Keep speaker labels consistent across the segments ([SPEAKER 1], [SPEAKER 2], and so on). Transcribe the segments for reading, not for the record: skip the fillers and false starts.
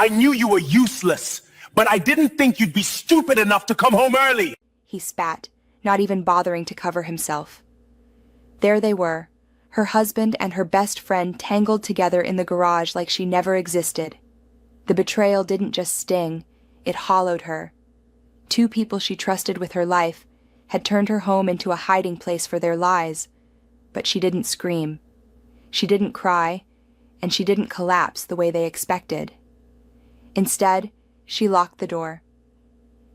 [SPEAKER 1] I knew you were useless, but I didn't think you'd be stupid enough to come home early.
[SPEAKER 2] He spat, not even bothering to cover himself. There they were, her husband and her best friend tangled together in the garage like she never existed. The betrayal didn't just sting, it hollowed her. Two people she trusted with her life had turned her home into a hiding place for their lies, but she didn't scream. She didn't cry, and she didn't collapse the way they expected. Instead, she locked the door.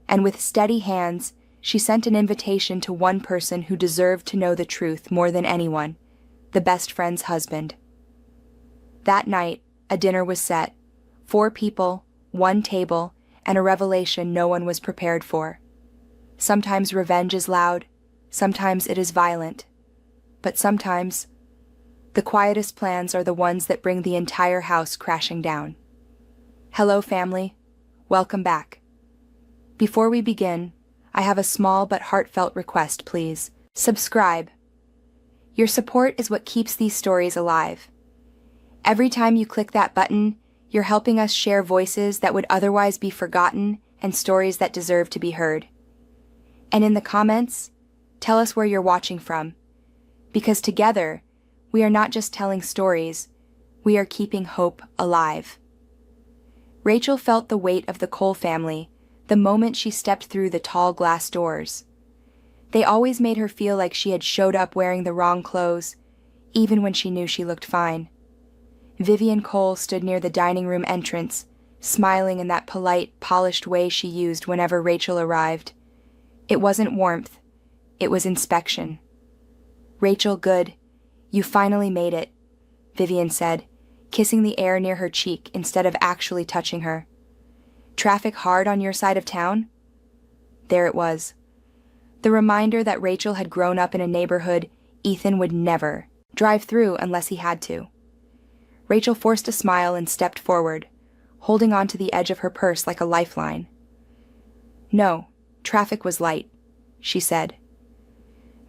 [SPEAKER 2] And with steady hands, she sent an invitation to one person who deserved to know the truth more than anyone, the best friend's husband. That night, a dinner was set. 4 people, 1 table, and a revelation no one was prepared for. Sometimes revenge is loud, sometimes it is violent, but sometimes the quietest plans are the ones that bring the entire house crashing down. Hello, family. Welcome back. Before we begin, I have a small but heartfelt request, please. Subscribe. Your support is what keeps these stories alive. Every time you click that button, you're helping us share voices that would otherwise be forgotten and stories that deserve to be heard. And in the comments, tell us where you're watching from. Because together, we are not just telling stories, we are keeping hope alive. Rachel felt the weight of the Cole family the moment she stepped through the tall glass doors. They always made her feel like she had showed up wearing the wrong clothes, even when she knew she looked fine. Vivian Cole stood near the dining room entrance, smiling in that polite, polished way she used whenever Rachel arrived. It wasn't warmth, it was inspection. "Rachel, good. You finally made it," Vivian said, kissing the air near her cheek instead of actually touching her. "Traffic hard on your side of town?" There it was. The reminder that Rachel had grown up in a neighborhood Ethan would never drive through unless he had to. Rachel forced a smile and stepped forward, holding on to the edge of her purse like a lifeline. "No, traffic was light," she said.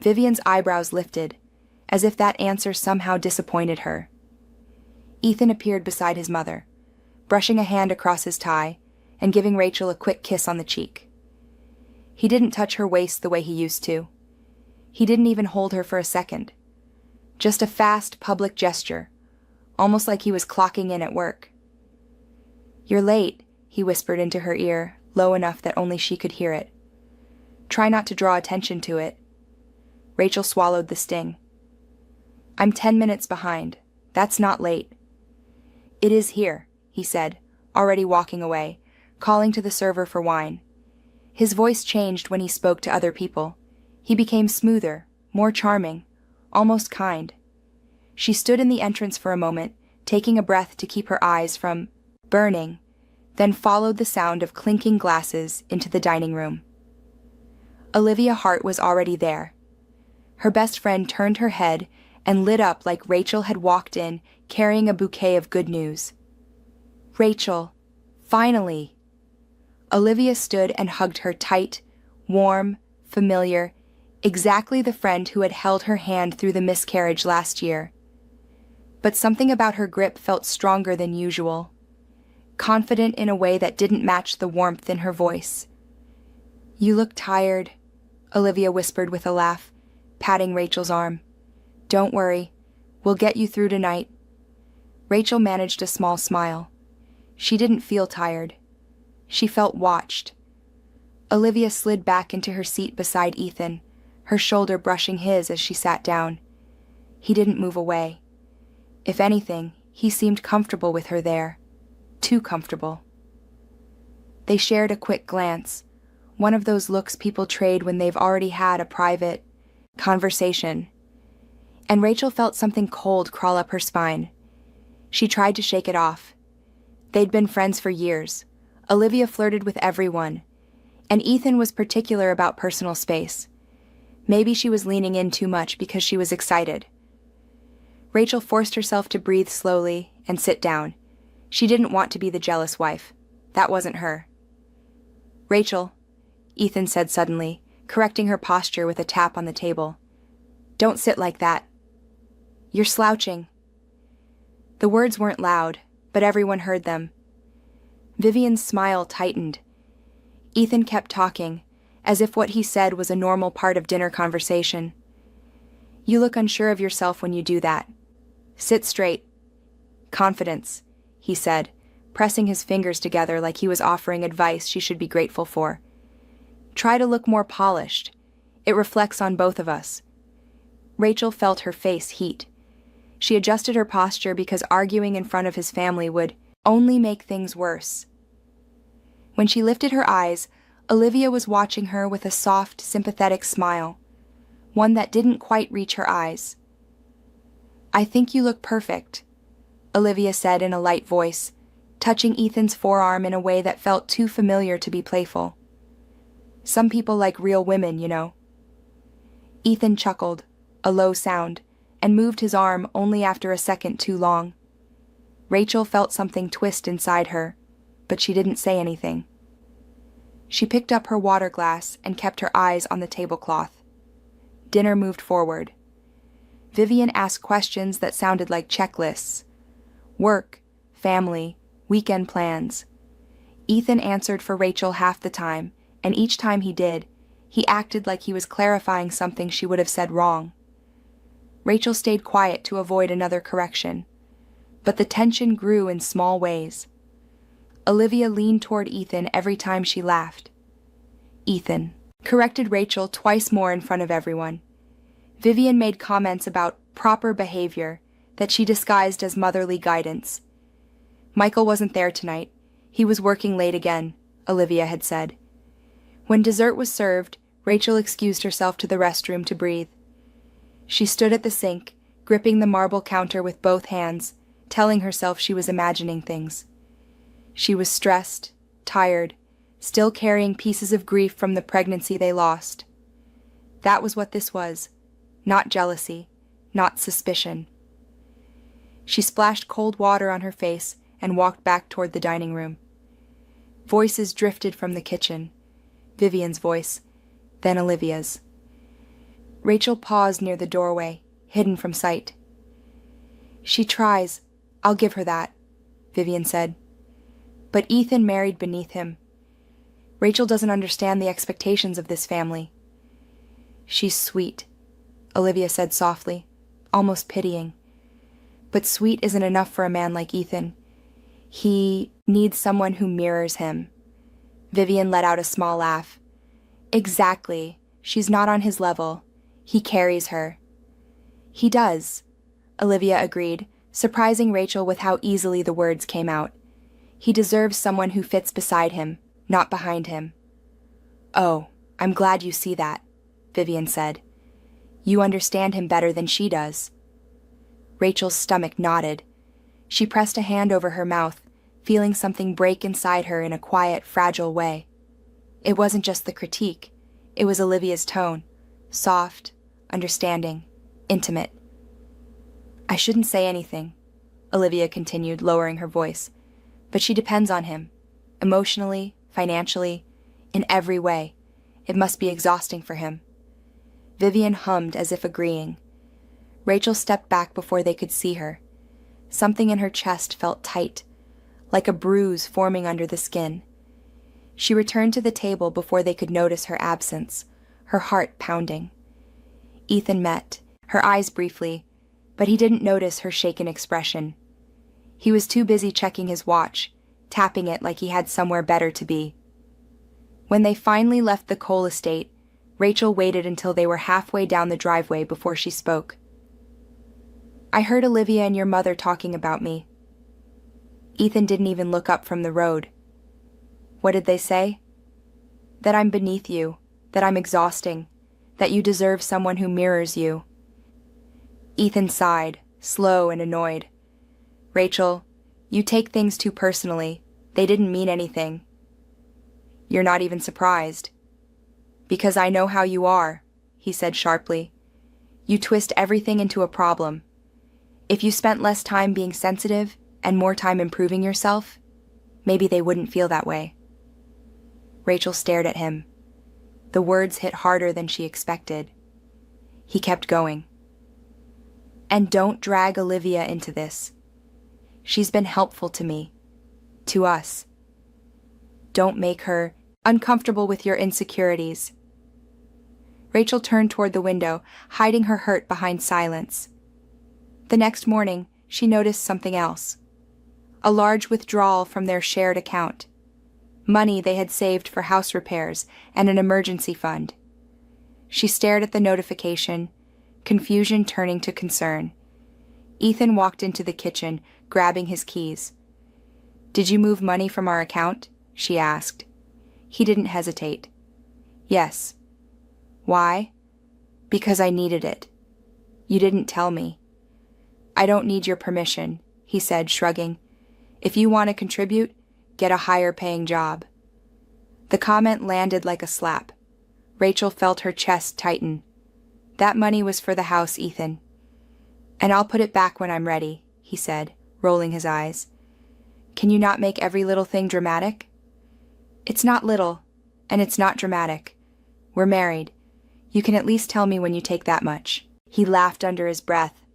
[SPEAKER 2] Vivian's eyebrows lifted, as if that answer somehow disappointed her. Ethan appeared beside his mother, brushing a hand across his tie and giving Rachel a quick kiss on the cheek. He didn't touch her waist the way he used to. He didn't even hold her for a second. Just a fast, public gesture, almost like he was clocking in at work. "You're late," he whispered into her ear, low enough that only she could hear it. "Try not to draw attention to it." Rachel swallowed the sting. "I'm 10 minutes behind. That's not late." "It is here," he said, already walking away, calling to the server for wine. His voice changed when he spoke to other people. He became smoother, more charming, almost kind. She stood in the entrance for a moment, taking a breath to keep her eyes from burning, then followed the sound of clinking glasses into the dining room. Olivia Hart was already there. Her best friend turned her head and lit up like Rachel had walked in carrying a bouquet of good news. "Rachel, finally!" Olivia stood and hugged her tight, warm, familiar, exactly the friend who had held her hand through the miscarriage last year. But something about her grip felt stronger than usual, confident in a way that didn't match the warmth in her voice. "You look tired," Olivia whispered with a laugh, patting Rachel's arm. "Don't worry, we'll get you through tonight." Rachel managed a small smile. She didn't feel tired. She felt watched. Olivia slid back into her seat beside Ethan, her shoulder brushing his as she sat down. He didn't move away. If anything, he seemed comfortable with her there. Too comfortable. They shared a quick glance, one of those looks people trade when they've already had a private conversation. And Rachel felt something cold crawl up her spine. She tried to shake it off. They'd been friends for years. Olivia flirted with everyone, and Ethan was particular about personal space. Maybe she was leaning in too much because she was excited. Rachel forced herself to breathe slowly and sit down. She didn't want to be the jealous wife. That wasn't her. "Rachel," Ethan said suddenly, correcting her posture with a tap on the table. "Don't sit like that. You're slouching." The words weren't loud, but everyone heard them. Vivian's smile tightened. Ethan kept talking, as if what he said was a normal part of dinner conversation. You look unsure of yourself when you do that. Sit straight. Confidence, he said, pressing his fingers together like he was offering advice she should be grateful for. Try to look more polished. It reflects on both of us. Rachel felt her face heat. She adjusted her posture because arguing in front of his family would only make things worse. When she lifted her eyes, Olivia was watching her with a soft, sympathetic smile, one that didn't quite reach her eyes. I think you look perfect, Olivia said in a light voice, touching Ethan's forearm in a way that felt too familiar to be playful. Some people like real women, you know. Ethan chuckled, a low sound, and moved his arm only after a second too long. Rachel felt something twist inside her, but she didn't say anything. She picked up her water glass and kept her eyes on the tablecloth. Dinner moved forward. Vivian asked questions that sounded like checklists. Work, family, weekend plans. Ethan answered for Rachel half the time, and each time he did, he acted like he was clarifying something she would have said wrong. Rachel stayed quiet to avoid another correction, but the tension grew in small ways. Olivia leaned toward Ethan every time she laughed. Ethan corrected Rachel twice more in front of everyone. Vivian made comments about proper behavior that she disguised as motherly guidance. Michael wasn't there tonight. He was working late again, Olivia had said. When dessert was served, Rachel excused herself to the restroom to breathe. She stood at the sink, gripping the marble counter with both hands, telling herself she was imagining things. She was stressed, tired, still carrying pieces of grief from the pregnancy they lost. That was what this was, not jealousy, not suspicion. She splashed cold water on her face and walked back toward the dining room. Voices drifted from the kitchen. Vivian's voice, then Olivia's. Rachel paused near the doorway, hidden from sight. She tries. I'll give her that, Vivian said. But Ethan married beneath him. Rachel doesn't understand the expectations of this family. She's sweet, Olivia said softly, almost pitying. But sweet isn't enough for a man like Ethan. He needs someone who mirrors him. Vivian let out a small laugh. Exactly. She's not on his level. He carries her. He does, Olivia agreed, surprising Rachel with how easily the words came out. He deserves someone who fits beside him, not behind him. Oh, I'm glad you see that, Vivian said. You understand him better than she does. Rachel's stomach knotted. She pressed a hand over her mouth, feeling something break inside her in a quiet, fragile way. It wasn't just the critique. It was Olivia's tone. Soft, understanding, intimate. I shouldn't say anything, Olivia continued, lowering her voice. But she depends on him. Emotionally, financially, in every way. It must be exhausting for him. Vivian hummed as if agreeing. Rachel stepped back before they could see her. Something in her chest felt tight, like a bruise forming under the skin. She returned to the table before they could notice her absence, her heart pounding. Ethan met, her eyes briefly, but he didn't notice her shaken expression. He was too busy checking his watch, tapping it like he had somewhere better to be. When they finally left the Cole estate, Rachel waited until they were halfway down the driveway before she spoke. I heard Olivia and your mother talking about me. Ethan didn't even look up from the road. What did they say? That I'm beneath you, that I'm exhausting, that you deserve someone who mirrors you. Ethan sighed, slow and annoyed. Rachel, you take things too personally. They didn't mean anything. You're not even surprised. Because I know how you are, he said sharply. You twist everything into a problem. If you spent less time being sensitive and more time improving yourself, maybe they wouldn't feel that way. Rachel stared at him. The words hit harder than she expected. He kept going. And don't drag Olivia into this. She's been helpful to me. To us. don't make her uncomfortable with your insecurities. Rachel turned toward the window, hiding her hurt behind silence. The next morning, she noticed something else. A large withdrawal from their shared account. Money they had saved for house repairs and an emergency fund. She stared at the notification, confusion turning to concern. Ethan walked into the kitchen, grabbing his keys. "Did you move money from our account?" she asked. He didn't hesitate. "Yes." "Why?" "Because I needed it." "You didn't tell me." "I don't need your permission," he said, shrugging. "If you want to contribute, get a higher-paying job." The comment landed like a slap. Rachel felt her chest tighten. "That money was for the house, Ethan." "And I'll put it back when I'm ready," he said, rolling his eyes. "Can you not make every little thing dramatic?" "It's not little, and it's not dramatic. We're married. You can at least tell me when you take that much." He laughed under his breath.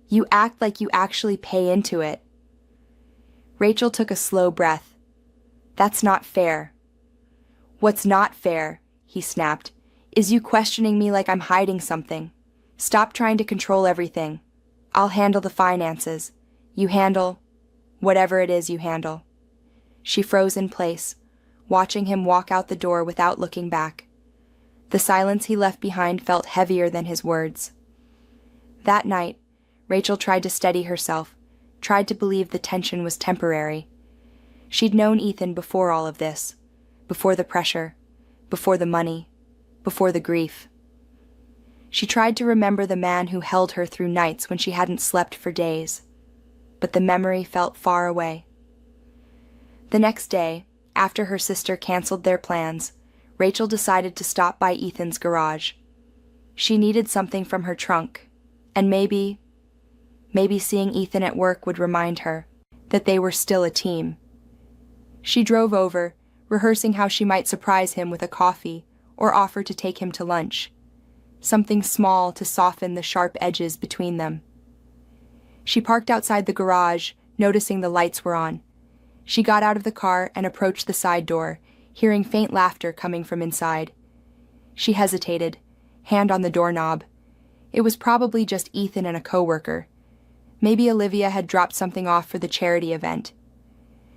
[SPEAKER 2] "You act like you actually pay into it." Rachel took a slow breath. "That's not fair." "What's not fair," he snapped, "is you questioning me like I'm hiding something. Stop trying to control everything. I'll handle the finances. You handle whatever it is you handle." She froze in place, watching him walk out the door without looking back. The silence he left behind felt heavier than his words. That night, Rachel tried to steady herself, tried to believe the tension was temporary. She'd known Ethan before all of this, before the pressure, before the money, before the grief. She tried to remember the man who held her through nights when she hadn't slept for days, but the memory felt far away. The next day, after her sister canceled their plans, Rachel decided to stop by Ethan's garage. She needed something from her trunk, and maybe seeing Ethan at work would remind her that they were still a team. She drove over, rehearsing how she might surprise him with a coffee or offer to take him to lunch. Something small to soften the sharp edges between them. She parked outside the garage, noticing the lights were on. She got out of the car and approached the side door, hearing faint laughter coming from inside. She hesitated, hand on the doorknob. It was probably just Ethan and a coworker. Maybe Olivia had dropped something off for the charity event.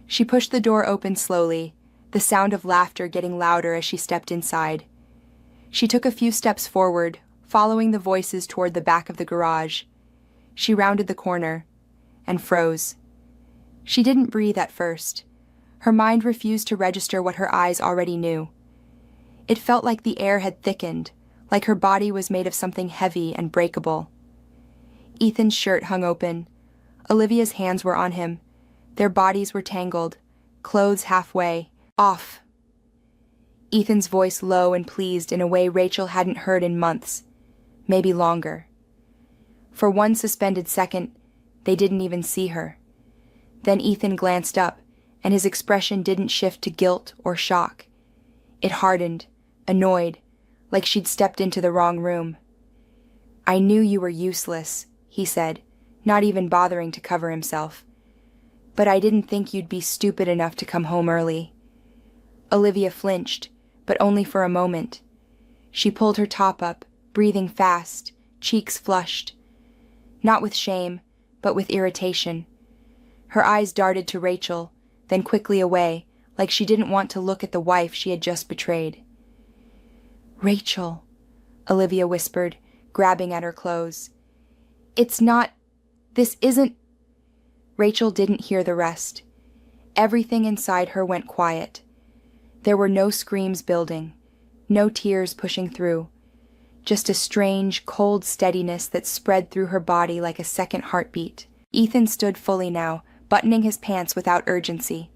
[SPEAKER 2] She pushed the door open slowly, the sound of laughter getting louder as she stepped inside. She took a few steps forward, following the voices toward the back of the garage. She rounded the corner and froze. She didn't breathe at first. Her mind refused to register what her eyes already knew. It felt like the air had thickened, like her body was made of something heavy and breakable. Ethan's shirt hung open. Olivia's hands were on him. Their bodies were tangled, clothes halfway, off. Ethan's voice low and pleased in a way Rachel hadn't heard in months, maybe longer. For one suspended second, they didn't even see her. Then Ethan glanced up, and his expression didn't shift to guilt or shock. It hardened, annoyed, like she'd stepped into the wrong room. "I knew you were useless," he said, not even bothering to cover himself. "But I didn't think you'd be stupid enough to come home early." Olivia flinched, but only for a moment. She pulled her top up, breathing fast, cheeks flushed. Not with shame, but with irritation. Her eyes darted to Rachel, then quickly away, like she didn't want to look at the wife she had just betrayed. "Rachel," Olivia whispered, grabbing at her clothes. This isn't... Rachel didn't hear the rest. Everything inside her went quiet. There were no screams building, no tears pushing through, just a strange, cold steadiness that spread through her body like a second heartbeat. Ethan stood fully now, buttoning his pants without urgency.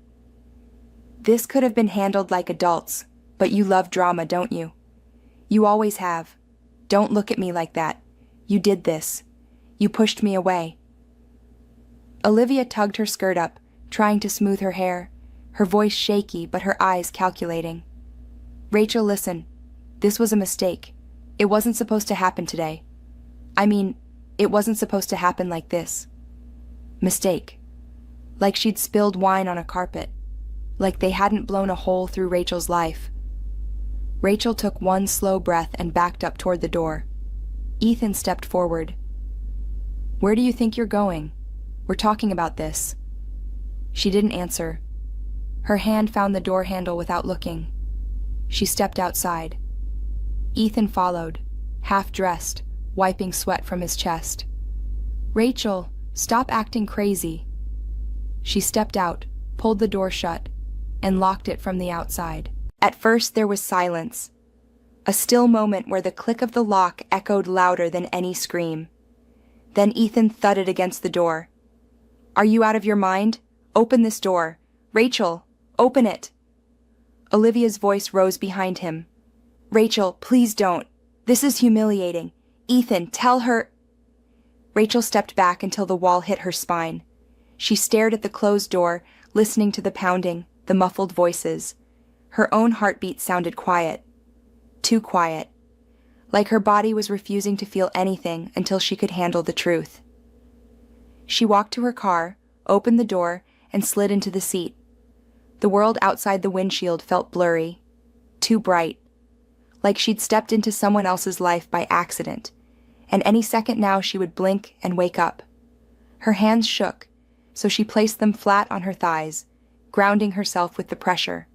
[SPEAKER 2] "This could have been handled like adults, but you love drama, don't you? You always have. Don't look at me like that. You did this. You pushed me away." Olivia tugged her skirt up, trying to smooth her hair, her voice shaky but her eyes calculating. "Rachel, listen. This was a mistake. It wasn't supposed to happen today. It wasn't supposed to happen like this. Mistake. Like she'd spilled wine on a carpet. like they hadn't blown a hole through Rachel's life. Rachel took one slow breath and backed up toward the door. Ethan stepped forward. "Where do you think you're going? We're talking about this." She didn't answer. Her hand found the door handle without looking. She stepped outside. Ethan followed, half-dressed, wiping sweat from his chest. "Rachel, stop acting crazy." She stepped out, pulled the door shut, and locked it from the outside. At first there was silence, a still moment where the click of the lock echoed louder than any scream. Then Ethan thudded against the door. "Are you out of your mind? Open this door. Rachel, open it." Olivia's voice rose behind him. "Rachel, please don't. This is humiliating. Ethan, tell her—" Rachel stepped back until the wall hit her spine. She stared at the closed door, listening to the pounding, the muffled voices. Her own heartbeat sounded quiet. Too quiet. Like her body was refusing to feel anything until she could handle the truth. She walked to her car, opened the door, and slid into the seat. The world outside the windshield felt blurry, too bright, like she'd stepped into someone else's life by accident, and any second now she would blink and wake up. Her hands shook, so she placed them flat on her thighs, grounding herself with the pressure.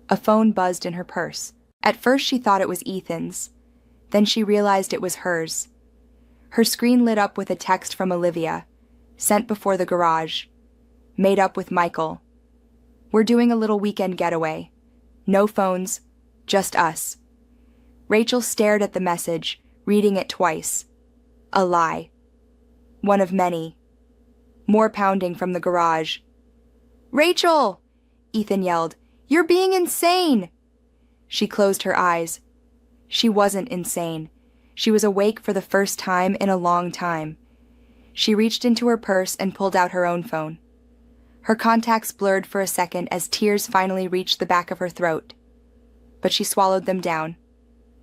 [SPEAKER 2] A phone buzzed in her purse. At first she thought it was Ethan's. Then she realized it was hers. Her screen lit up with a text from Olivia, sent before the garage. Made up with Michael. "We're doing a little weekend getaway. No phones, just us." Rachel stared at the message, reading it twice. A lie. One of many. More pounding from the garage. "Rachel!" Ethan yelled. "You're being insane!" She closed her eyes. She wasn't insane. She was awake for the first time in a long time. She reached into her purse and pulled out her own phone. Her contacts blurred for a second as tears finally reached the back of her throat. But she swallowed them down.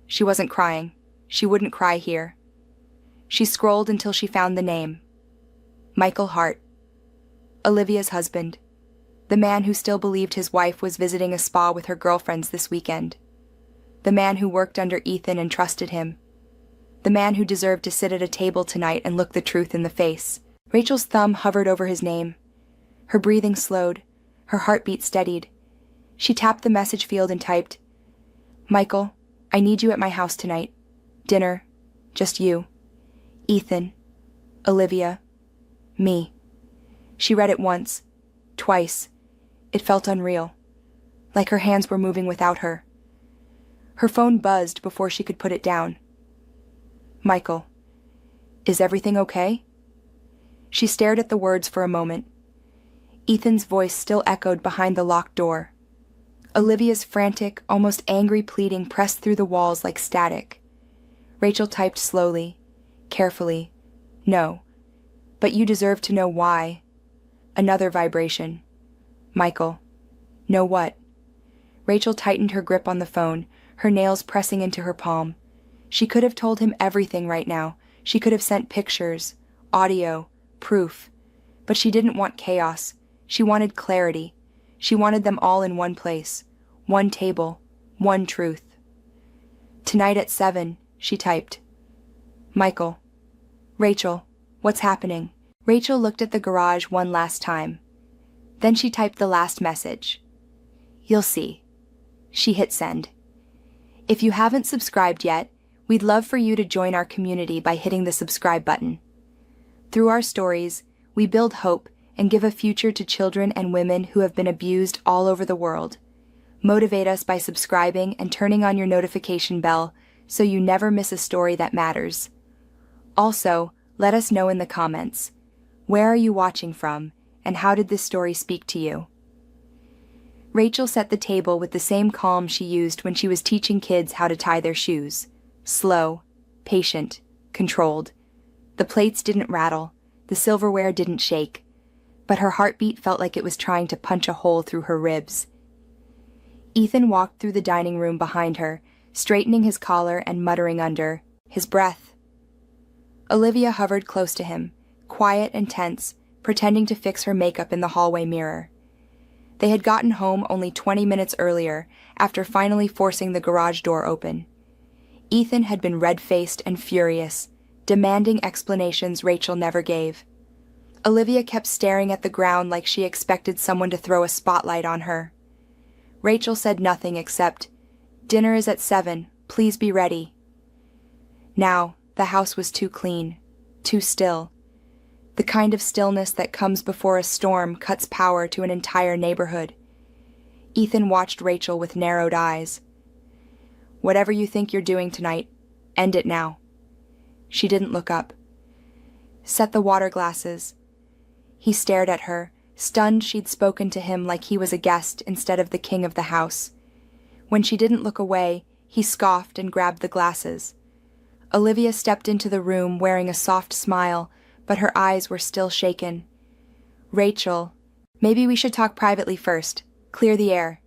[SPEAKER 2] She wasn't crying. She wouldn't cry here. She scrolled until she found the name. Michael Hart. Olivia's husband. The man who still believed his wife was visiting a spa with her girlfriends this weekend. The man who worked under Ethan and trusted him. The man who deserved to sit at a table tonight and look the truth in the face. Rachel's thumb hovered over his name. Her breathing slowed. Her heartbeat steadied. She tapped the message field and typed, "Michael, I need you at my house tonight. Dinner. Just you. Ethan. Olivia. Me." She read it once. Twice. It felt unreal. Like her hands were moving without her. Her phone buzzed before she could put it down. "Michael, is everything okay?" She stared at the words for a moment. Ethan's voice still echoed behind the locked door. Olivia's frantic, almost angry pleading pressed through the walls like static. Rachel typed slowly, carefully, "No. But you deserve to know why." Another vibration. "Michael. Know what?" Rachel tightened her grip on the phone, her nails pressing into her palm. She could have told him everything right now. She could have sent pictures, audio, proof. But she didn't want chaos. She wanted clarity. She wanted them all in one place. One table. One truth. "Tonight at 7, she typed. "Michael. Rachel, what's happening?" Rachel looked at the garage one last time. Then she typed the last message. "You'll see." She hit send. If you haven't subscribed yet, we'd love for you to join our community by hitting the subscribe button. Through our stories, we build hope and give a future to children and women who have been abused all over the world. Motivate us by subscribing and turning on your notification bell so you never miss a story that matters. Also, let us know in the comments. Where are you watching from, and how did this story speak to you? Rachel set the table with the same calm she used when she was teaching kids how to tie their shoes. Slow, patient, controlled. The plates didn't rattle, the silverware didn't shake, but her heartbeat felt like it was trying to punch a hole through her ribs. Ethan walked through the dining room behind her, straightening his collar and muttering under his breath. Olivia hovered close to him, quiet and tense, pretending to fix her makeup in the hallway mirror. They had gotten home only 20 minutes earlier, after finally forcing the garage door open. Ethan had been red-faced and furious, demanding explanations Rachel never gave. Olivia kept staring at the ground like she expected someone to throw a spotlight on her. Rachel said nothing except, "Dinner is at 7, please be ready." Now, the house was too clean, too still. The kind of stillness that comes before a storm cuts power to an entire neighborhood. Ethan watched Rachel with narrowed eyes. "Whatever you think you're doing tonight, end it now." She didn't look up. "Set the water glasses." He stared at her, stunned she'd spoken to him like he was a guest instead of the king of the house. When she didn't look away, he scoffed and grabbed the glasses. Olivia stepped into the room wearing a soft smile, but her eyes were still shaken. "Rachel, maybe we should talk privately first. Clear the air."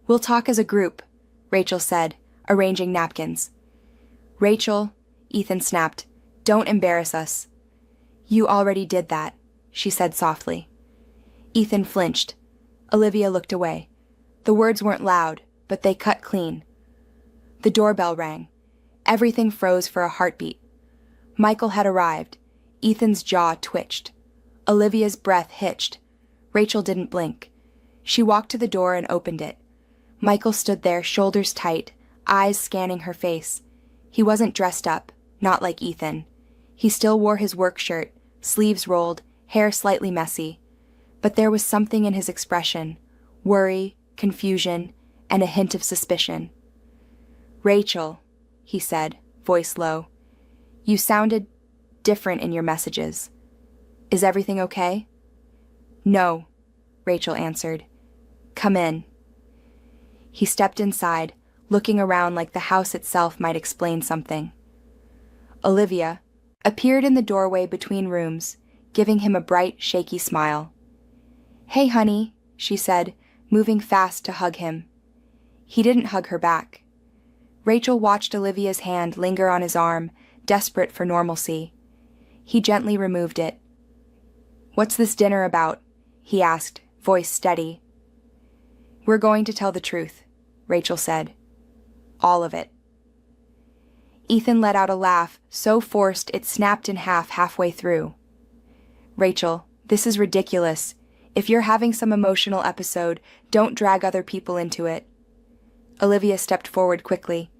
[SPEAKER 2] "We'll talk as a group," Rachel said, arranging napkins. "Rachel," Ethan snapped, "don't embarrass us." "You already did that," she said softly. Ethan flinched. Olivia looked away. The words weren't loud, but they cut clean. The doorbell rang. Everything froze for a heartbeat. Michael had arrived. Ethan's jaw twitched. Olivia's breath hitched. Rachel didn't blink. She walked to the door and opened it. Michael stood there, shoulders tight, eyes scanning her face. He wasn't dressed up, not like Ethan. He still wore his work shirt, sleeves rolled, hair slightly messy. But there was something in his expression, worry, confusion, and a hint of suspicion. "Rachel," he said, voice low, "you sounded different in your messages. Is everything okay?" "No," Rachel answered. "Come in." He stepped inside, looking around like the house itself might explain something. Olivia appeared in the doorway between rooms, giving him a bright, shaky smile. "Hey, honey," she said, moving fast to hug him. He didn't hug her back. Rachel watched Olivia's hand linger on his arm, desperate for normalcy. He gently removed it. "What's this dinner about?" he asked, voice steady. "We're going to tell the truth," Rachel said. "All of it." Ethan let out a laugh, so forced it snapped in half halfway through. "Rachel, this is ridiculous. If you're having some emotional episode, don't drag other people into it." Olivia stepped forward quickly.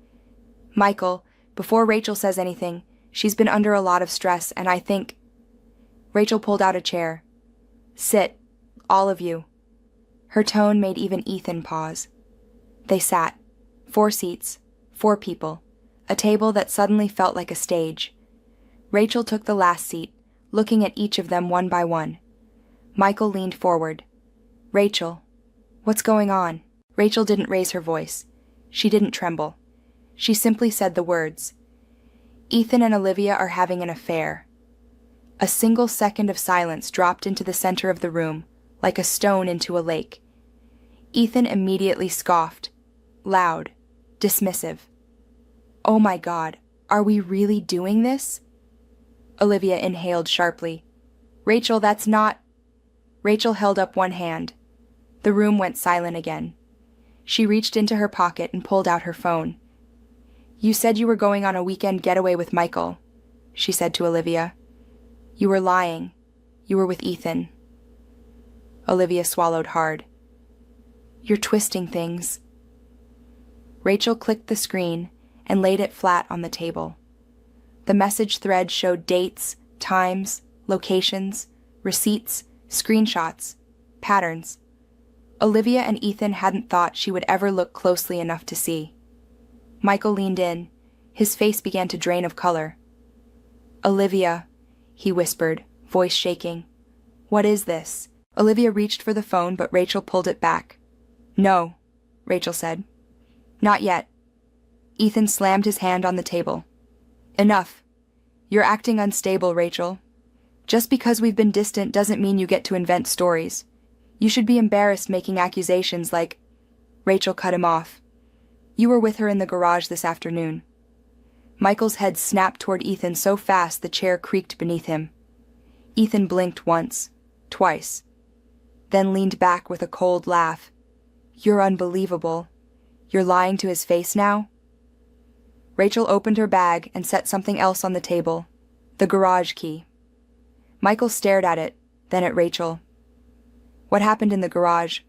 [SPEAKER 2] "Michael, before Rachel says anything, she's been under a lot of stress, and I think—" Rachel pulled out a chair. "Sit, all of you." Her tone made even Ethan pause. They sat. 4 seats, 4 people, a table that suddenly felt like a stage. Rachel took the last seat, looking at each of them one by one. Michael leaned forward. "Rachel, what's going on?" Rachel didn't raise her voice. She didn't tremble. She simply said the words. "Ethan and Olivia are having an affair." A single second of silence dropped into the center of the room, like a stone into a lake. Ethan immediately scoffed, loud, dismissive. "Oh my God, are we really doing this?" Olivia inhaled sharply. "Rachel, that's not—" Rachel held up one hand. The room went silent again. She reached into her pocket and pulled out her phone. "You said you were going on a weekend getaway with Michael," she said to Olivia. "You were lying. You were with Ethan." Olivia swallowed hard. "You're twisting things." Rachel clicked the screen and laid it flat on the table. The message thread showed dates, times, locations, receipts, screenshots, patterns. Olivia and Ethan hadn't thought she would ever look closely enough to see. Michael leaned in. His face began to drain of color. "Olivia," he whispered, voice shaking. "What is this?" Olivia reached for the phone, but Rachel pulled it back. "No," Rachel said. "Not yet." Ethan slammed his hand on the table. "Enough. You're acting unstable, Rachel. Just because we've been distant doesn't mean you get to invent stories. You should be embarrassed making accusations like—" Rachel cut him off. "You were with her in the garage this afternoon." Michael's head snapped toward Ethan so fast the chair creaked beneath him. Ethan blinked once, twice. then leaned back with a cold laugh. "You're unbelievable. You're lying to his face now?" Rachel opened her bag and set something else on the table, the garage key. Michael stared at it, then at Rachel. "What happened in the garage?"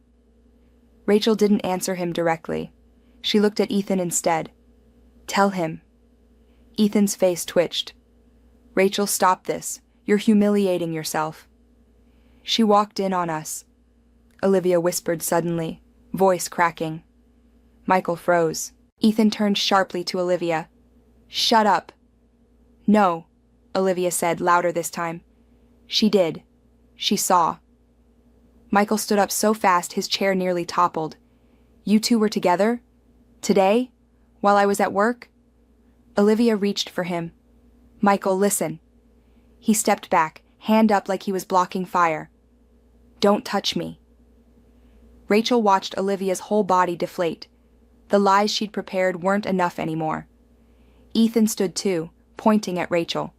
[SPEAKER 2] Rachel didn't answer him directly. She looked at Ethan instead. "Tell him." Ethan's face twitched. "Rachel, stop this. You're humiliating yourself." "She walked in on us," Olivia whispered suddenly, voice cracking. Michael froze. Ethan turned sharply to Olivia. "Shut up." "No," Olivia said, louder this time. "She did. She saw." Michael stood up so fast his chair nearly toppled. "You two were together? Today? While I was at work?" Olivia reached for him. "Michael, listen." He stepped back, hand up like he was blocking fire. "Don't touch me." Rachel watched Olivia's whole body deflate. The lies she'd prepared weren't enough anymore. Ethan stood too, pointing at Rachel.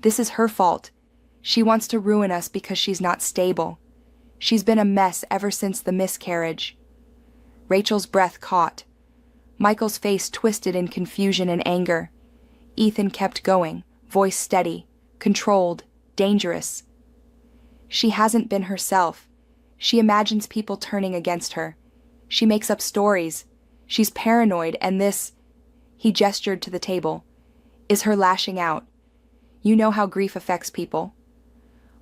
[SPEAKER 2] "This is her fault. She wants to ruin us because she's not stable. She's been a mess ever since the miscarriage." Rachel's breath caught. Michael's face twisted in confusion and anger. Ethan kept going, voice steady, controlled, dangerous. "She hasn't been herself. She imagines people turning against her. She makes up stories. She's paranoid, and this," he gestured to the table, "is her lashing out. You know how grief affects people."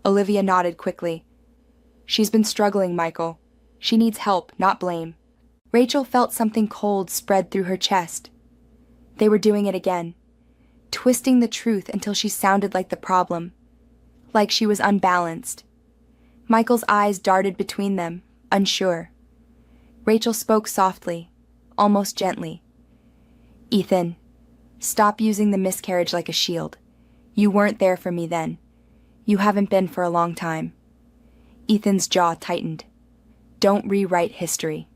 [SPEAKER 2] Olivia nodded quickly. "She's been struggling, Michael. She needs help, not blame." Rachel felt something cold spread through her chest. They were doing it again, twisting the truth until she sounded like the problem, like she was unbalanced. Michael's eyes darted between them, unsure. Rachel spoke softly, almost gently. "Ethan, stop using the miscarriage like a shield. You weren't there for me then. You haven't been for a long time." Ethan's jaw tightened. "Don't rewrite history."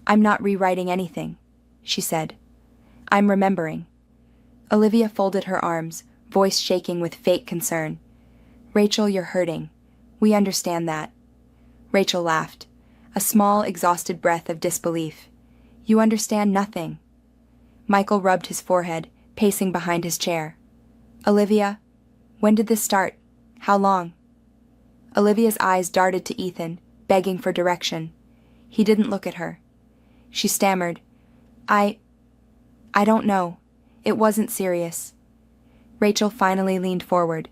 [SPEAKER 2] "I'm not rewriting anything," she said. "I'm remembering." Olivia folded her arms, voice shaking with fake concern. "Rachel, you're hurting. We understand that." Rachel laughed, a small, exhausted breath of disbelief. "You understand nothing." Michael rubbed his forehead, pacing behind his chair. "Olivia, when did this start? How long?" Olivia's eyes darted to Ethan, begging for direction. He didn't look at her. She stammered, I don't know. It wasn't serious." Rachel finally leaned forward.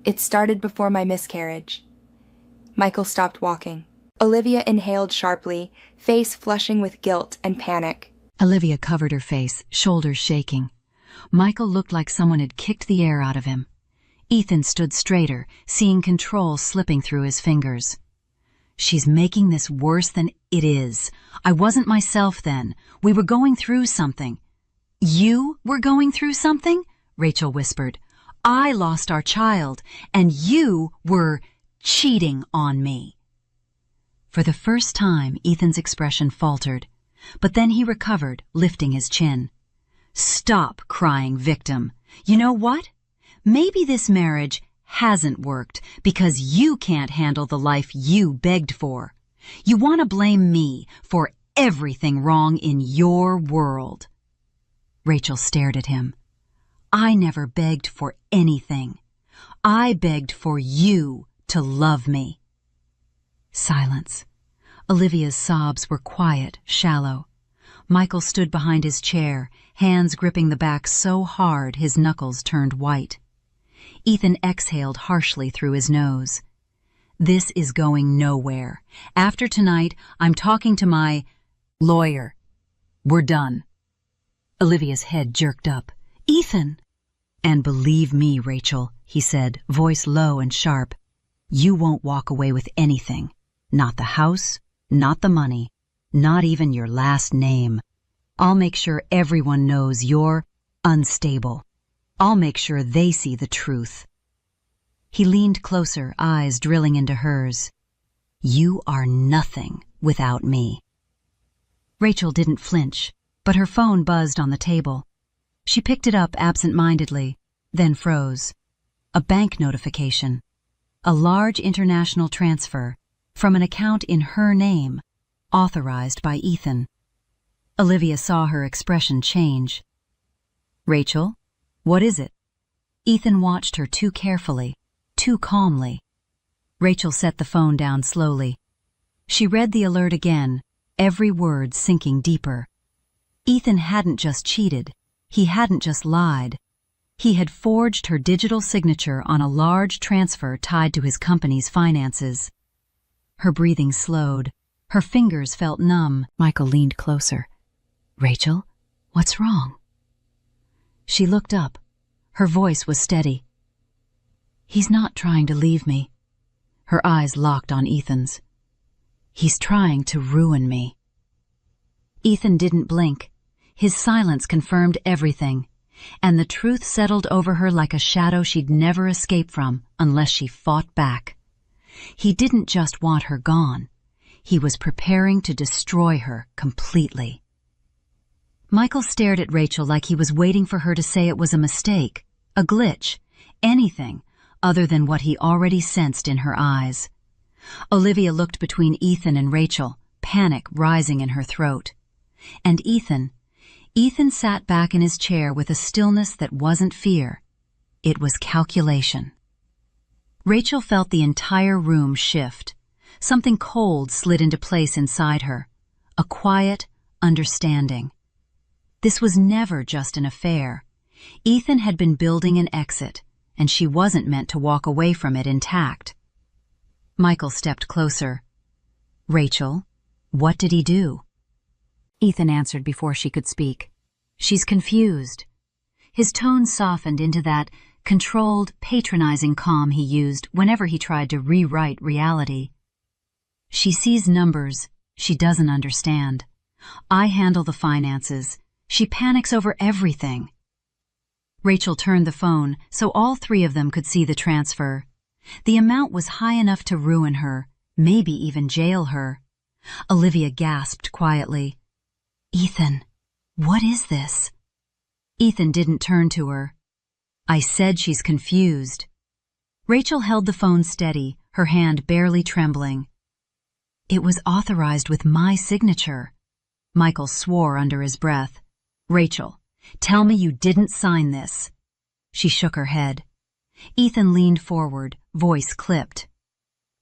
[SPEAKER 2] "It started before my miscarriage." Michael stopped walking. Olivia inhaled sharply, face flushing with guilt and panic.
[SPEAKER 3] Olivia covered her face, shoulders shaking. Michael looked like someone had kicked the air out of him. Ethan stood straighter, seeing control slipping through his fingers. "She's making this worse than it is. I wasn't myself then. We were going through something." "You were going through something?" Rachel whispered. "I lost our child, and you were cheating on me." For the first time, Ethan's expression faltered, but then he recovered, lifting his chin. "Stop crying victim. You know what? Maybe this marriage hasn't worked because you can't handle the life you begged for. You want to blame me for everything wrong in your world." Rachel stared at him. "I never begged for anything. I begged for you to love me." Silence. Olivia's sobs were quiet, shallow. Michael stood behind his chair, hands gripping the back so hard his knuckles turned white. Ethan exhaled harshly through his nose. "This is going nowhere. After tonight, I'm talking to my lawyer. We're done." Olivia's head jerked up. "Ethan!" "And believe me, Rachel," he said, voice low and sharp, "you won't walk away with anything. Not the house, not the money, not even your last name. I'll make sure everyone knows you're unstable. I'll make sure they see the truth." He leaned closer, eyes drilling into hers. "You are nothing without me." Rachel didn't flinch, but her phone buzzed on the table. She picked it up absent-mindedly, then froze. A bank notification. A large international transfer, from an account in her name, authorized by Ethan. Olivia saw her expression change. "Rachel, what is it?" Ethan watched her too carefully, too calmly. Rachel set the phone down slowly. She read the alert again, every word sinking deeper. Ethan hadn't just cheated. He hadn't just lied. He had forged her digital signature on a large transfer tied to his company's finances. Her breathing slowed. Her fingers felt numb. Michael leaned closer. "Rachel, what's wrong?" She looked up. Her voice was steady. "He's not trying to leave me." Her eyes locked on Ethan's. "He's trying to ruin me." Ethan didn't blink. His silence confirmed everything, and the truth settled over her like a shadow she'd never escape from unless she fought back. He didn't just want her gone. He was preparing to destroy her completely. Michael stared at Rachel like he was waiting for her to say it was a mistake, a glitch, anything other than what he already sensed in her eyes. Olivia looked between Ethan and Rachel, panic rising in her throat. And Ethan sat back in his chair with a stillness that wasn't fear. It was calculation. Rachel felt the entire room shift. Something cold slid into place inside her, a quiet understanding. This was never just an affair. Ethan had been building an exit, and she wasn't meant to walk away from it intact. Michael stepped closer. "Rachel, what did he do?" Ethan answered before she could speak. "She's confused." His tone softened into that controlled, patronizing calm he used whenever he tried to rewrite reality. "She sees numbers she doesn't understand. I handle the finances. She panics over everything." Rachel turned the phone so all three of them could see the transfer. The amount was high enough to ruin her, maybe even jail her. Olivia gasped quietly. "Ethan, what is this?" Ethan didn't turn to her. "I said she's confused." Rachel held the phone steady, her hand barely trembling. "It was authorized with my signature." Michael swore under his breath. "Rachel, tell me you didn't sign this." She shook her head. Ethan leaned forward, voice clipped.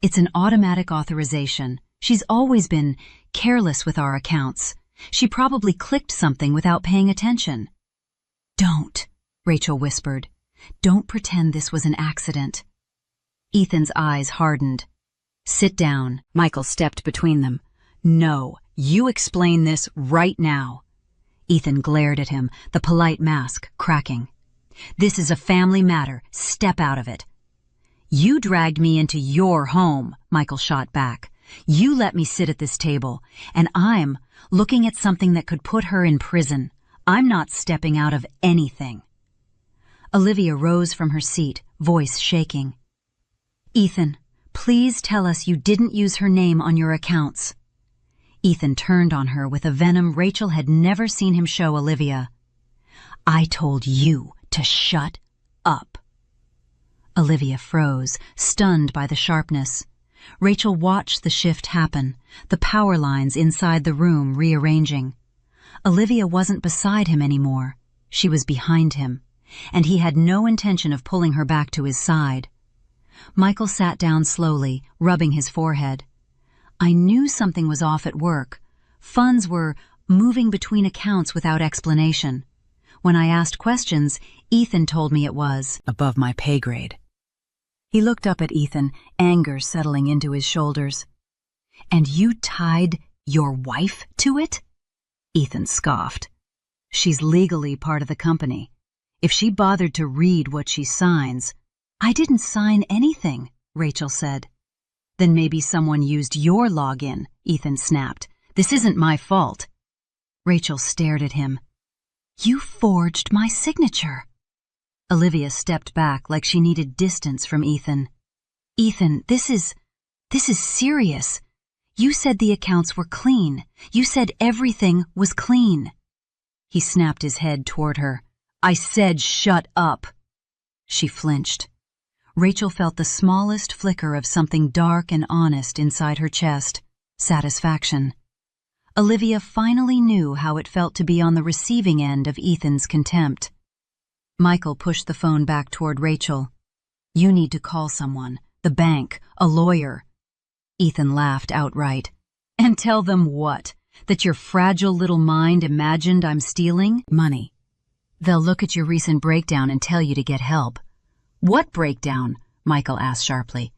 [SPEAKER 3] "It's an automatic authorization. She's always been careless with our accounts. She probably clicked something without paying attention." "Don't," Rachel whispered. "Don't pretend this was an accident." Ethan's eyes hardened. "Sit down." Michael stepped between them. "No, you explain this right now." Ethan glared at him, the polite mask cracking. "This is a family matter. Step out of it." "You dragged me into your home," Michael shot back. "You let me sit at this table, and I'm looking at something that could put her in prison. I'm not stepping out of anything." Olivia rose from her seat, voice shaking. "Ethan, please tell us you didn't use her name on your accounts." Ethan turned on her with a venom Rachel had never seen him show Olivia. "I told you to shut up." Olivia froze, stunned by the sharpness. Rachel watched the shift happen, the power lines inside the room rearranging. Olivia wasn't beside him anymore. She was behind him, and he had no intention of pulling her back to his side. Michael sat down slowly, rubbing his forehead. "I knew something was off at work. Funds were moving between accounts without explanation. When I asked questions, Ethan told me it was above my pay grade." He looked up at Ethan, anger settling into his shoulders. "And you tied your wife to it?" Ethan scoffed. "She's legally part of the company. If she bothered to read what she signs—" "I didn't sign anything," Rachel said. "Then maybe someone used your login," Ethan snapped. "This isn't my fault." Rachel stared at him. "You forged my signature." Olivia stepped back like she needed distance from Ethan. "Ethan, this is serious. You said the accounts were clean. You said everything was clean." He snapped his head toward her. "I said shut up." She flinched. Rachel felt the smallest flicker of something dark and honest inside her chest. Satisfaction. Olivia finally knew how it felt to be on the receiving end of Ethan's contempt. Michael pushed the phone back toward Rachel. "You need to call someone. The bank. A lawyer." Ethan laughed outright. "And tell them what? That your fragile little mind imagined I'm stealing money? They'll look at your recent breakdown and tell you to get help." "What breakdown?" Michael asked sharply.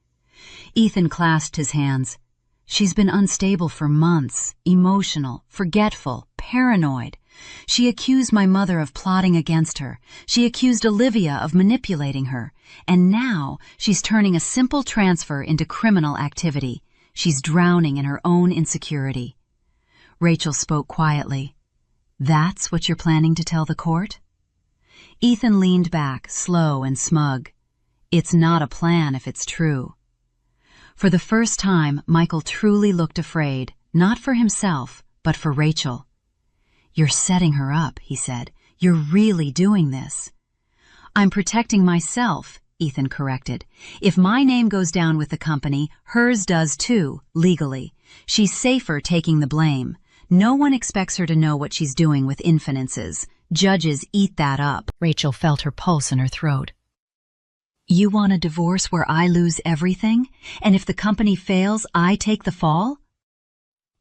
[SPEAKER 3] Ethan clasped his hands. "She's been unstable for months, emotional, forgetful, paranoid. She accused my mother of plotting against her. She accused Olivia of manipulating her. And now she's turning a simple transfer into criminal activity. She's drowning in her own insecurity." Rachel spoke quietly. "That's what you're planning to tell the court?" Ethan leaned back, slow and smug. "It's not a plan if it's true." For the first time, Michael truly looked afraid, not for himself, but for Rachel. "You're setting her up," he said. "You're really doing this." "I'm protecting myself," Ethan corrected. "If my name goes down with the company, hers does too, legally. She's safer taking the blame. No one expects her to know what she's doing with infinances. Judges eat that up." Rachel felt her pulse in her throat. "You want a divorce where I lose everything? And if the company fails, I take the fall?"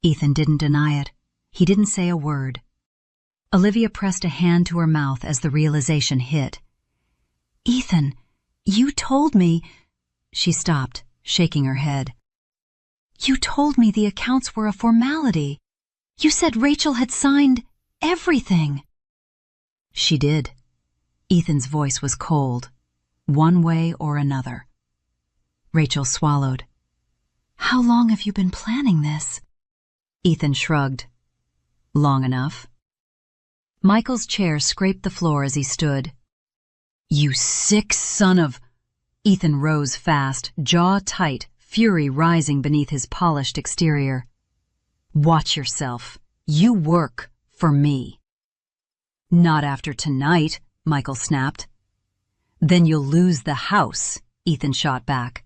[SPEAKER 3] Ethan didn't deny it. He didn't say a word. Olivia pressed a hand to her mouth as the realization hit. "Ethan, you told me—" She stopped, shaking her head. "You told me the accounts were a formality. You said Rachel had signed everything." "She did." Ethan's voice was cold. "One way or another." Rachel swallowed. "How long have you been planning this?" Ethan shrugged. "Long enough." Michael's chair scraped the floor as he stood. "You sick son of—" Ethan rose fast, jaw tight, fury rising beneath his polished exterior. "Watch yourself. You work for me." "Not after tonight," Michael snapped. "Then you'll lose the house," Ethan shot back.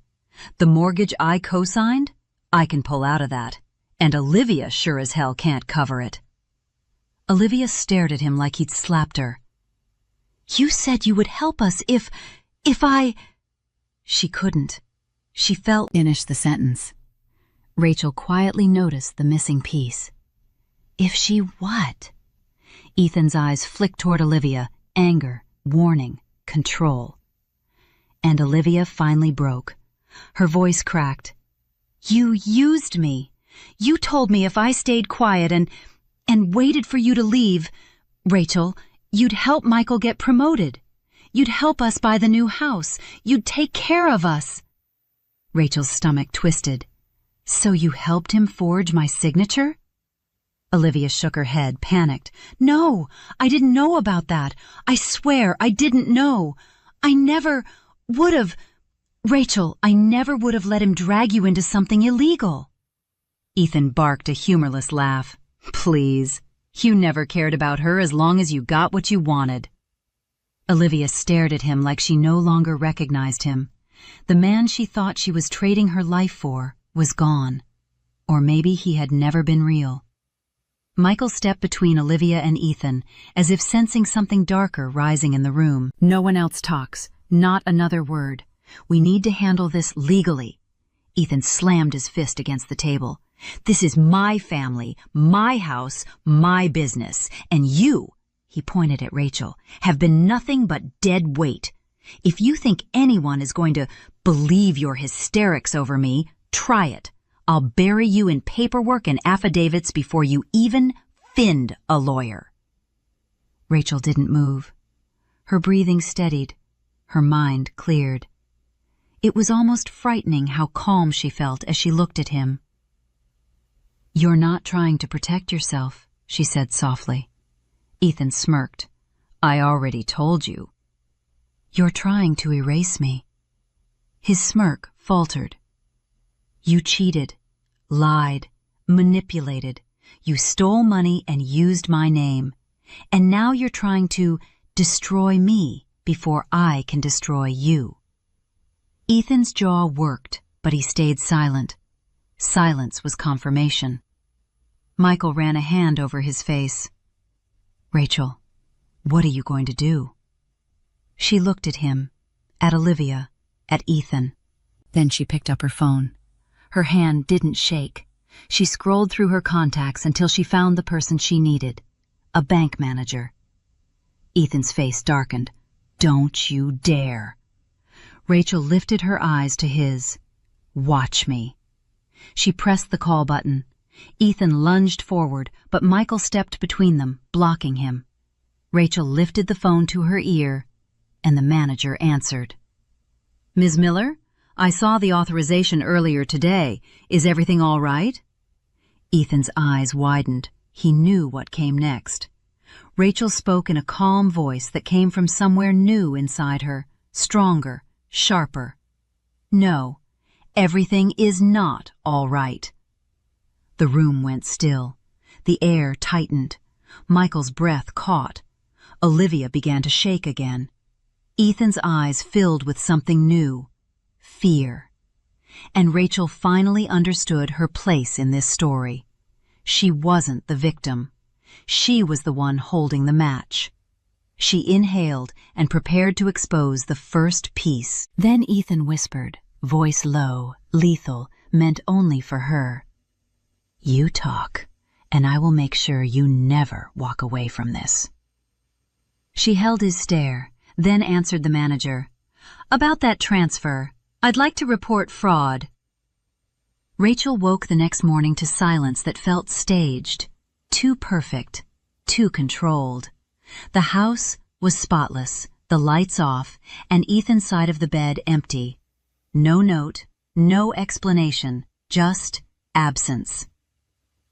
[SPEAKER 3] "The mortgage I co-signed? I can pull out of that. And Olivia sure as hell can't cover it." Olivia stared at him like he'd slapped her. "You said you would help us if I—" She couldn't. She felt— Finish the sentence. Rachel quietly noticed the missing piece. "If she what?" Ethan's eyes flicked toward Olivia, anger, warning, control. And Olivia finally broke. Her voice cracked. "You used me. You told me if I stayed quiet and waited for you to leave, Rachel, you'd help Michael get promoted. You'd help us buy the new house. You'd take care of us." Rachel's stomach twisted. "So you helped him forge my signature?" Olivia shook her head, panicked. "No, I didn't know about that. I swear I didn't know. I never would have. Rachel, I never would have let him drag you into something illegal." Ethan barked a humorless laugh. "Please. You never cared about her as long as you got what you wanted." Olivia stared at him like she no longer recognized him. The man she thought she was trading her life for was gone. Or maybe he had never been real. Michael stepped between Olivia and Ethan, as if sensing something darker rising in the room. "No one else talks. Not another word. We need to handle this legally." Ethan slammed his fist against the table. "This is my family, my house, my business, and you," he pointed at Rachel, "have been nothing but dead weight. If you think anyone is going to believe your hysterics over me, try it. I'll bury you in paperwork and affidavits before you even find a lawyer." Rachel didn't move. Her breathing steadied. Her mind cleared. It was almost frightening how calm she felt as she looked at him. "You're not trying to protect yourself," she said softly. Ethan smirked. "I already told you." "You're trying to erase me." His smirk faltered. "You cheated, lied, manipulated. You stole money and used my name. And now you're trying to destroy me before I can destroy you." Ethan's jaw worked, but he stayed silent. Silence was confirmation. Michael ran a hand over his face. "Rachel, what are you going to do?" She looked at him, at Olivia, at Ethan. Then she picked up her phone. Her hand didn't shake. She scrolled through her contacts until she found the person she needed, a bank manager. Ethan's face darkened. "Don't you dare." Rachel lifted her eyes to his. "Watch me." She pressed the call button. Ethan lunged forward, but Michael stepped between them, blocking him. Rachel lifted the phone to her ear, and the manager answered. "Ms. Miller, I saw the authorization earlier today. Is everything all right?" Ethan's eyes widened. He knew what came next. Rachel spoke in a calm voice that came from somewhere new inside her, stronger, sharper. "No, everything is not all right." The room went still. The air tightened. Michael's breath caught. Olivia began to shake again. Ethan's eyes filled with something new, fear. And Rachel finally understood her place in this story. She wasn't the victim. She was the one holding the match. She inhaled and prepared to expose the first piece. Then Ethan whispered, voice low, lethal, meant only for her. "You talk, and I will make sure you never walk away from this." She held his stare, then answered the manager. "About that transfer, I'd like to report fraud." Rachel woke the next morning to silence that felt staged, too perfect, too controlled. The house was spotless, the lights off, and Ethan's side of the bed empty. No note, no explanation, just absence.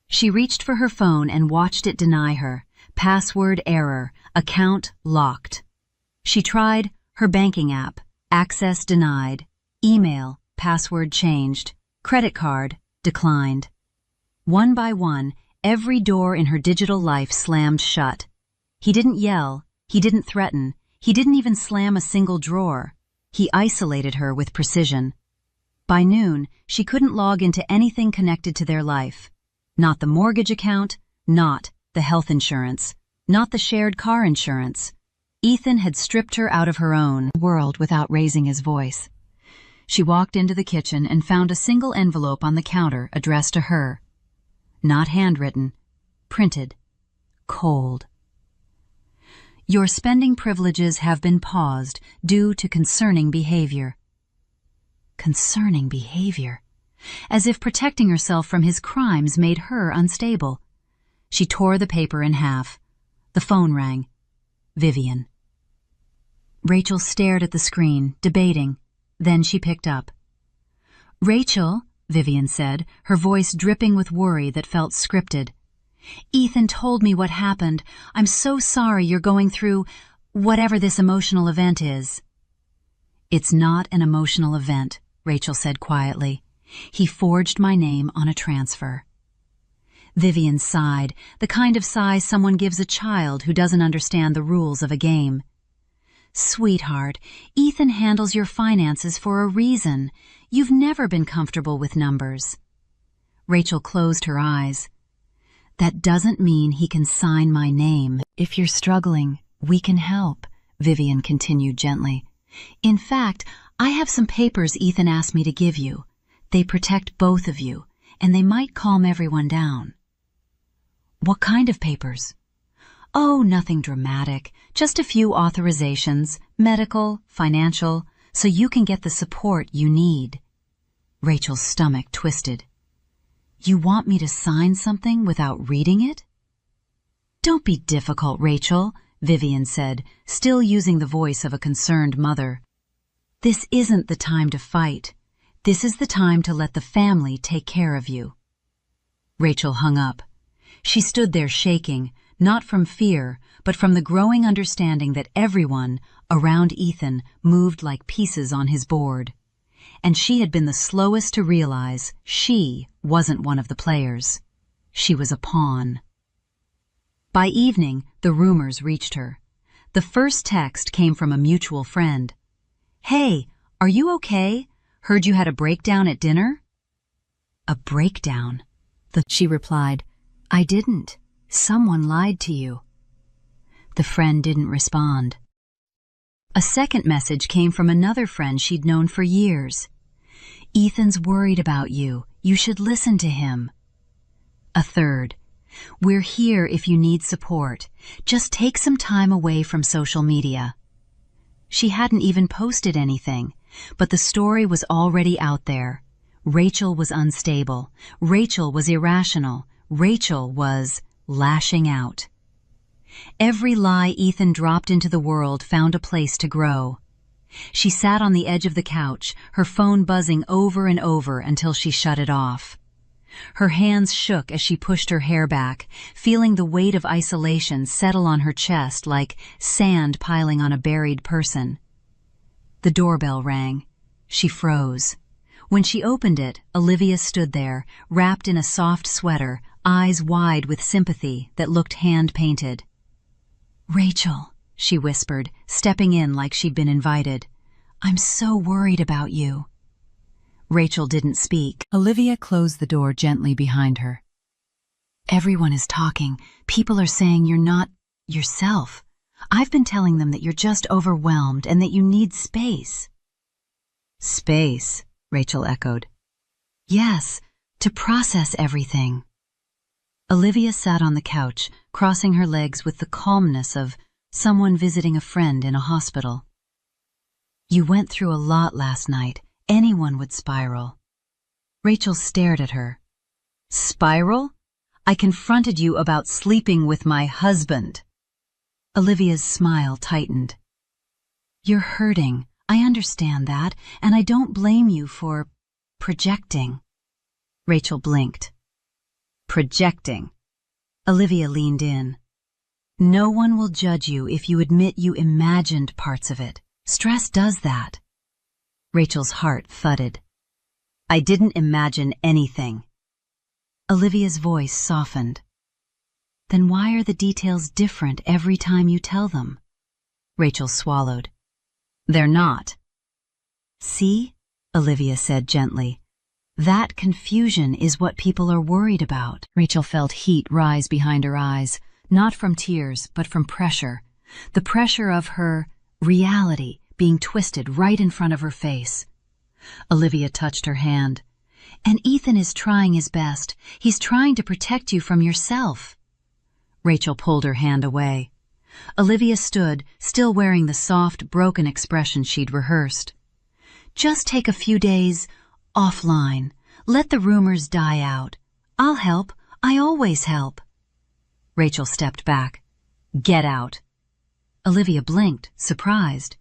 [SPEAKER 3] She reached for her phone and watched it deny her. Password error, account locked. She tried her banking app, access denied. Email, password changed. Credit card, declined. One by one, every door in her digital life slammed shut. He didn't yell, he didn't threaten, he didn't even slam a single drawer. He isolated her with precision. By noon, she couldn't log into anything connected to their life. Not the mortgage account, not the health insurance, not the shared car insurance. Ethan had stripped her out of her own world without raising his voice. She walked into the kitchen and found a single envelope on the counter addressed to her. Not handwritten, printed, cold. "Your spending privileges have been paused due to concerning behavior." Concerning behavior. As if protecting herself from his crimes made her unstable. She tore the paper in half. The phone rang. Vivian. Rachel stared at the screen, debating. Then she picked up. "Rachel," Vivian said, her voice dripping with worry that felt scripted. "Ethan told me what happened. I'm so sorry you're going through whatever this emotional event is." "It's not an emotional event," Rachel said quietly. "He forged my name on a transfer." Vivian sighed, the kind of sigh someone gives a child who doesn't understand the rules of a game. "Sweetheart, Ethan handles your finances for a reason. You've never been comfortable with numbers." Rachel closed her eyes. "That doesn't mean he can sign my name. If you're struggling, we can help," Vivian continued gently. "In fact, I have some papers Ethan asked me to give you. They protect both of you, and they might calm everyone down." "What kind of papers?" "Oh, nothing dramatic. Just a few authorizations, medical, financial, so you can get the support you need." Rachel's stomach twisted. "You want me to sign something without reading it?" "Don't be difficult, Rachel," Vivian said, still using the voice of a concerned mother. "This isn't the time to fight. This is the time to let the family take care of you." Rachel hung up. She stood there shaking, not from fear, but from the growing understanding that everyone around Ethan moved like pieces on his board. And she had been the slowest to realize she wasn't one of the players. She was a pawn. By evening, the rumors reached her. The first text came from a mutual friend. "Hey, Are you okay? Heard you had a breakdown at dinner? A breakdown? She replied, I didn't. Someone lied to you. The friend didn't respond. A second message came from another friend she'd known for years. Ethan's worried about you. You should listen to him. A third. We're here if you need support. Just take some time away from social media. She hadn't even posted anything, but the story was already out there. Rachel was unstable. Rachel was irrational. Rachel was lashing out. Every lie Ethan dropped into the world found a place to grow. She sat on the edge of the couch, her phone buzzing over and over until she shut it off. Her hands shook as she pushed her hair back, feeling the weight of isolation settle on her chest like sand piling on a buried person. The doorbell rang. She froze. When she opened it, Olivia stood there, wrapped in a soft sweater, eyes wide with sympathy that looked hand-painted. Rachel, she whispered, stepping in like she'd been invited. I'm so worried about you. Rachel didn't speak. Olivia closed the door gently behind her. Everyone is talking. People are saying you're not yourself. I've been telling them that you're just overwhelmed and that you need space. Space, Rachel echoed. Yes, to process everything. Olivia sat on the couch, crossing her legs with the calmness of someone visiting a friend in a hospital. You went through a lot last night. Anyone would spiral. Rachel stared at her. Spiral? I confronted you about sleeping with my husband. Olivia's smile tightened. You're hurting. I understand that, and I don't blame you for projecting. Rachel blinked. Projecting. Olivia leaned in. No one will judge you if you admit you imagined parts of it. Stress does that. Rachel's heart thudded. I didn't imagine anything. Olivia's voice softened. Then why are the details different every time you tell them? Rachel swallowed. They're not. See? Olivia said gently. That confusion is what people are worried about. Rachel felt heat rise behind her eyes, not from tears, but from pressure. The pressure of her reality being twisted right in front of her face. Olivia touched her hand. And Ethan is trying his best. He's trying to protect you from yourself. Rachel pulled her hand away. Olivia stood, still wearing the soft, broken expression she'd rehearsed. Just take a few days offline. Let the rumors die out. I'll help. I always help. Rachel stepped back. Get out. Olivia blinked, surprised.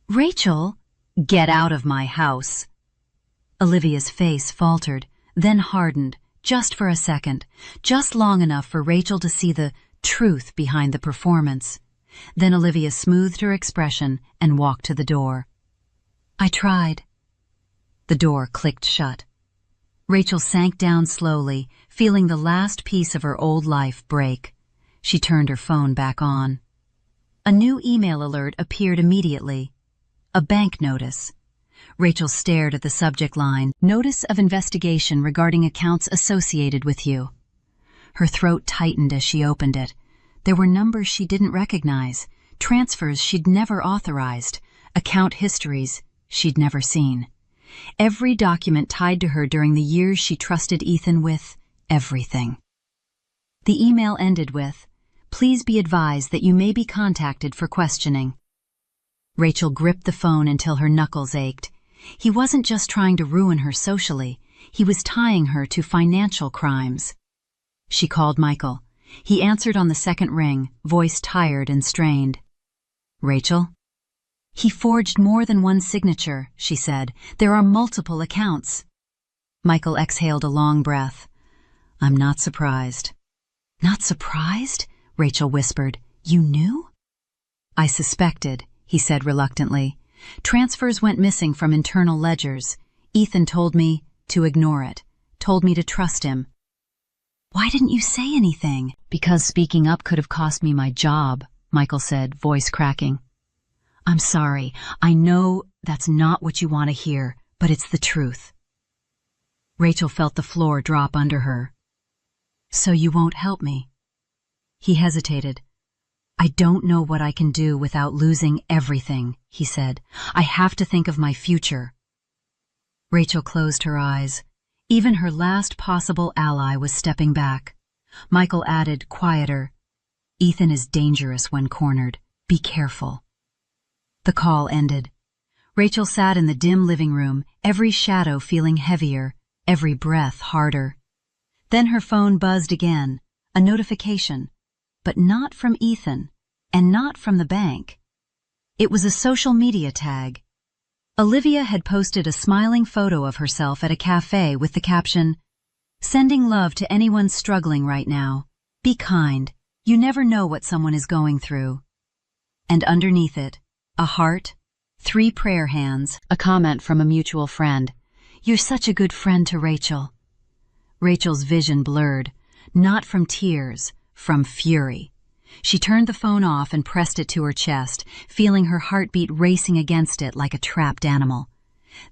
[SPEAKER 3] Rachel, get out of my house. Olivia's face faltered, then hardened, just for a second, just long enough for Rachel to see the truth behind the performance. Then Olivia smoothed her expression and walked to the door. I tried. The door clicked shut. Rachel sank down slowly, feeling the last piece of her old life break. She turned her phone back on. A new email alert appeared immediately. A bank notice. Rachel stared at the subject line, Notice of investigation regarding accounts associated with you. Her throat tightened as she opened it. There were numbers she didn't recognize, transfers she'd never authorized, account histories she'd never seen. Every document tied to her during the years she trusted Ethan with everything. The email ended with, Please be advised that you may be contacted for questioning. Rachel gripped the phone until her knuckles ached. He wasn't just trying to ruin her socially, he was tying her to financial crimes. She called Michael. He answered on the second ring, voice tired and strained. Rachel? He forged more than one signature, she said. There are multiple accounts. Michael exhaled a long breath. I'm not surprised. Not surprised? Rachel whispered. You knew? I suspected, he said reluctantly. Transfers went missing from internal ledgers. Ethan told me to ignore it, told me to trust him. Why didn't you say anything? Because speaking up could have cost me my job, Michael said, voice cracking. I'm sorry. I know that's not what you want to hear, but it's the truth. Rachel felt the floor drop under her. So you won't help me? He hesitated. I don't know what I can do without losing everything, he said. I have to think of my future. Rachel closed her eyes. Even her last possible ally was stepping back. Michael added, quieter, Ethan is dangerous when cornered. Be careful. The call ended. Rachel sat in the dim living room, every shadow feeling heavier, every breath harder. Then her phone buzzed again, a notification, but not from Ethan, and not from the bank. It was a social media tag. Olivia had posted a smiling photo of herself at a cafe with the caption, "Sending love to anyone struggling right now. Be kind. You never know what someone is going through." And underneath it, a heart, 3 prayer hands, a comment from a mutual friend. You're such a good friend to Rachel. Rachel's vision blurred, not from tears, from fury. She turned the phone off and pressed it to her chest, feeling her heartbeat racing against it like a trapped animal.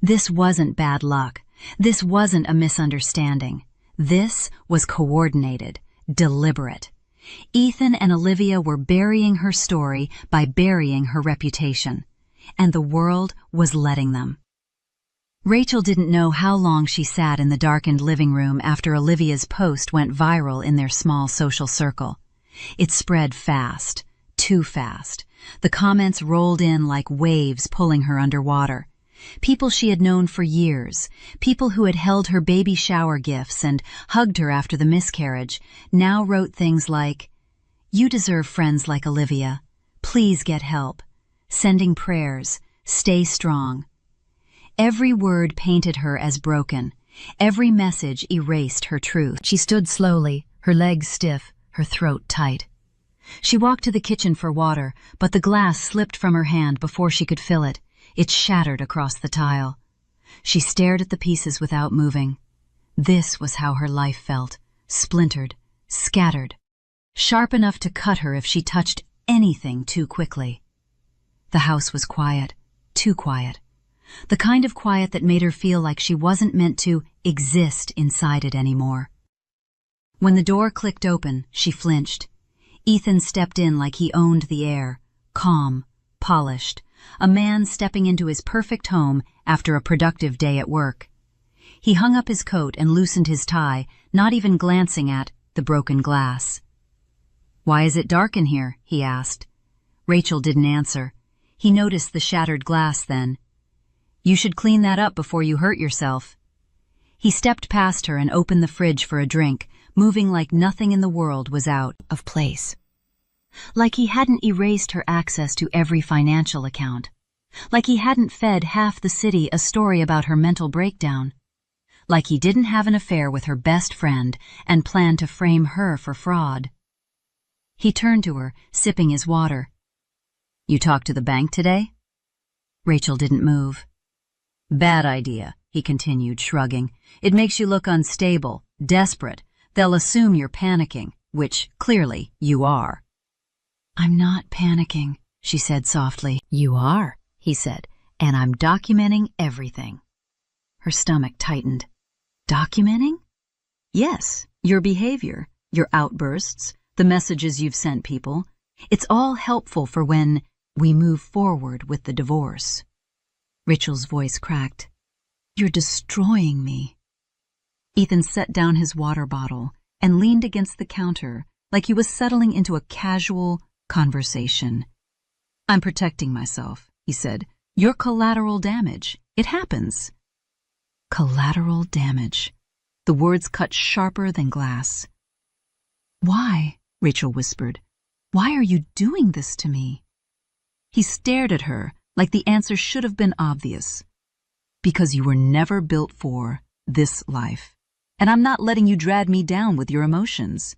[SPEAKER 3] This wasn't bad luck. This wasn't a misunderstanding. This was coordinated, deliberate. Ethan and Olivia were burying her story by burying her reputation, and the world was letting them. Rachel didn't know how long she sat in the darkened living room after Olivia's post went viral in their small social circle. It spread fast, too fast. The comments rolled in like waves pulling her underwater. People she had known for years, people who had held her baby shower gifts and hugged her after the miscarriage, now wrote things like, "You deserve friends like Olivia. Please get help. Sending prayers. Stay strong." Every word painted her as broken. Every message erased her truth. She stood slowly, her legs stiff, her throat tight. She walked to the kitchen for water, but the glass slipped from her hand before she could fill it. It shattered across the tile. She stared at the pieces without moving. This was how her life felt, splintered, scattered, sharp enough to cut her if she touched anything too quickly. The house was quiet, too quiet. The kind of quiet that made her feel like she wasn't meant to exist inside it anymore. When the door clicked open, she flinched. Ethan stepped in like he owned the air, calm, polished, a man stepping into his perfect home after a productive day at work. He hung up his coat and loosened his tie, not even glancing at the broken glass. "Why is it dark in here?" he asked. Rachel didn't answer. He noticed the shattered glass then. "You should clean that up before you hurt yourself." He stepped past her and opened the fridge for a drink, moving like nothing in the world was out of place. Like he hadn't erased her access to every financial account. Like he hadn't fed half the city a story about her mental breakdown. Like he didn't have an affair with her best friend and planned to frame her for fraud. He turned to her, sipping his water. "You talked to the bank today?" Rachel didn't move. "Bad idea," he continued, shrugging. "It makes you look unstable, desperate. They'll assume you're panicking, which, clearly, you are." "I'm not panicking," she said softly. "You are," he said, "and I'm documenting everything." Her stomach tightened. "Documenting?" "Yes, your behavior, your outbursts, the messages you've sent people. It's all helpful for when we move forward with the divorce." Rachel's voice cracked. "You're destroying me." Ethan set down his water bottle and leaned against the counter like he was settling into a casual conversation. "I'm protecting myself," he said. "You're collateral damage. It happens." Collateral damage. The words cut sharper than glass. "Why?" Rachel whispered. "Why are you doing this to me?" He stared at her like the answer should have been obvious. "Because you were never built for this life, and I'm not letting you drag me down with your emotions."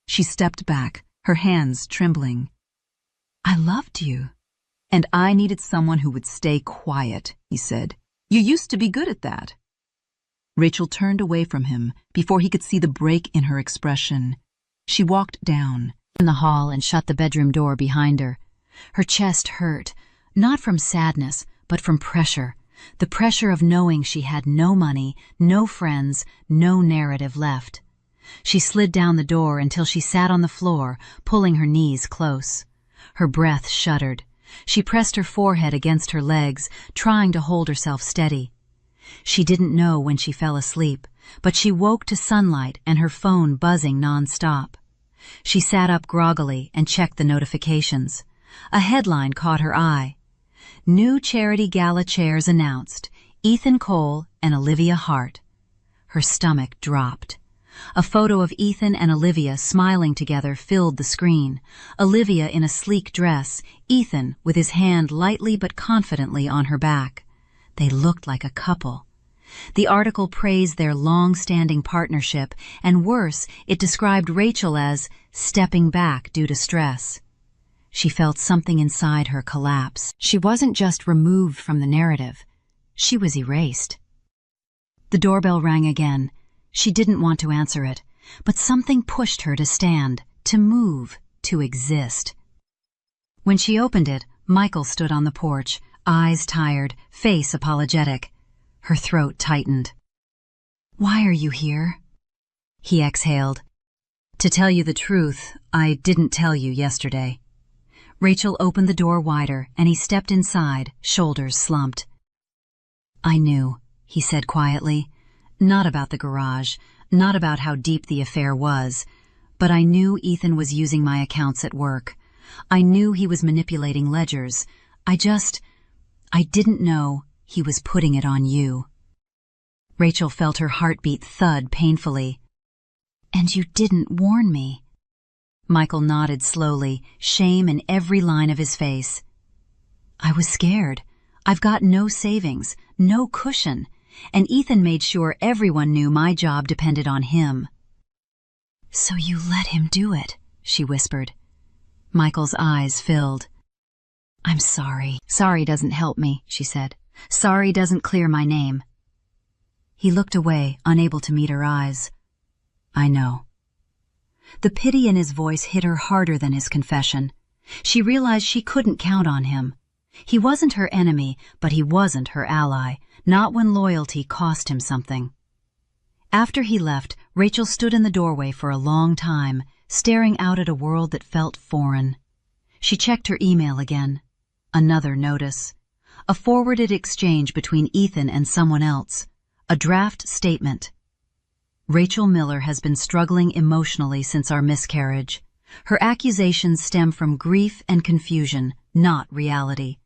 [SPEAKER 3] She stepped back, her hands trembling. "I loved you, and I needed someone who would stay quiet," he said. "You used to be good at that." Rachel turned away from him before he could see the break in her expression. She walked down in the hall and shut the bedroom door behind her. Her chest hurt, not from sadness, but from pressure. The pressure of knowing she had no money, no friends, no narrative left. She slid down the door until she sat on the floor, pulling her knees close. Her breath shuddered. She pressed her forehead against her legs, trying to hold herself steady. She didn't know when she fell asleep, but she woke to sunlight and her phone buzzing non-stop. She sat up groggily and checked the notifications. A headline caught her eye. New charity gala chairs announced, Ethan Cole and Olivia Hart. Her stomach dropped. A photo of Ethan and Olivia smiling together filled the screen. Olivia in a sleek dress, Ethan with his hand lightly but confidently on her back. They looked like a couple. The article praised their long-standing partnership, and worse, it described Rachel as stepping back due to stress. She felt something inside her collapse. She wasn't just removed from the narrative. She was erased. The doorbell rang again. She didn't want to answer it, but something pushed her to stand, to move, to exist. When she opened it, Michael stood on the porch, eyes tired, face apologetic. Her throat tightened. "Why are you here?" He exhaled. "To tell you the truth, I didn't tell you yesterday." Rachel opened the door wider, and he stepped inside, shoulders slumped. "I knew," he said quietly. "Not about the garage, not about how deep the affair was, but I knew Ethan was using my accounts at work. I knew he was manipulating ledgers. I didn't know he was putting it on you." Rachel felt her heartbeat thud painfully. "And you didn't warn me." Michael nodded slowly, shame in every line of his face. "I was scared. I've got no savings, no cushion, and Ethan made sure everyone knew my job depended on him." "So you let him do it," she whispered. Michael's eyes filled. "I'm sorry." "Sorry doesn't help me," she said. "Sorry doesn't clear my name." He looked away, unable to meet her eyes. "I know." The pity in his voice hit her harder than his confession. She realized she couldn't count on him. He wasn't her enemy, but he wasn't her ally, not when loyalty cost him something. After he left, Rachel stood in the doorway for a long time, staring out at a world that felt foreign. She checked her email again. Another notice. A forwarded exchange between Ethan and someone else. A draft statement. "Rachel Miller has been struggling emotionally since our miscarriage. Her accusations stem from grief and confusion, not reality.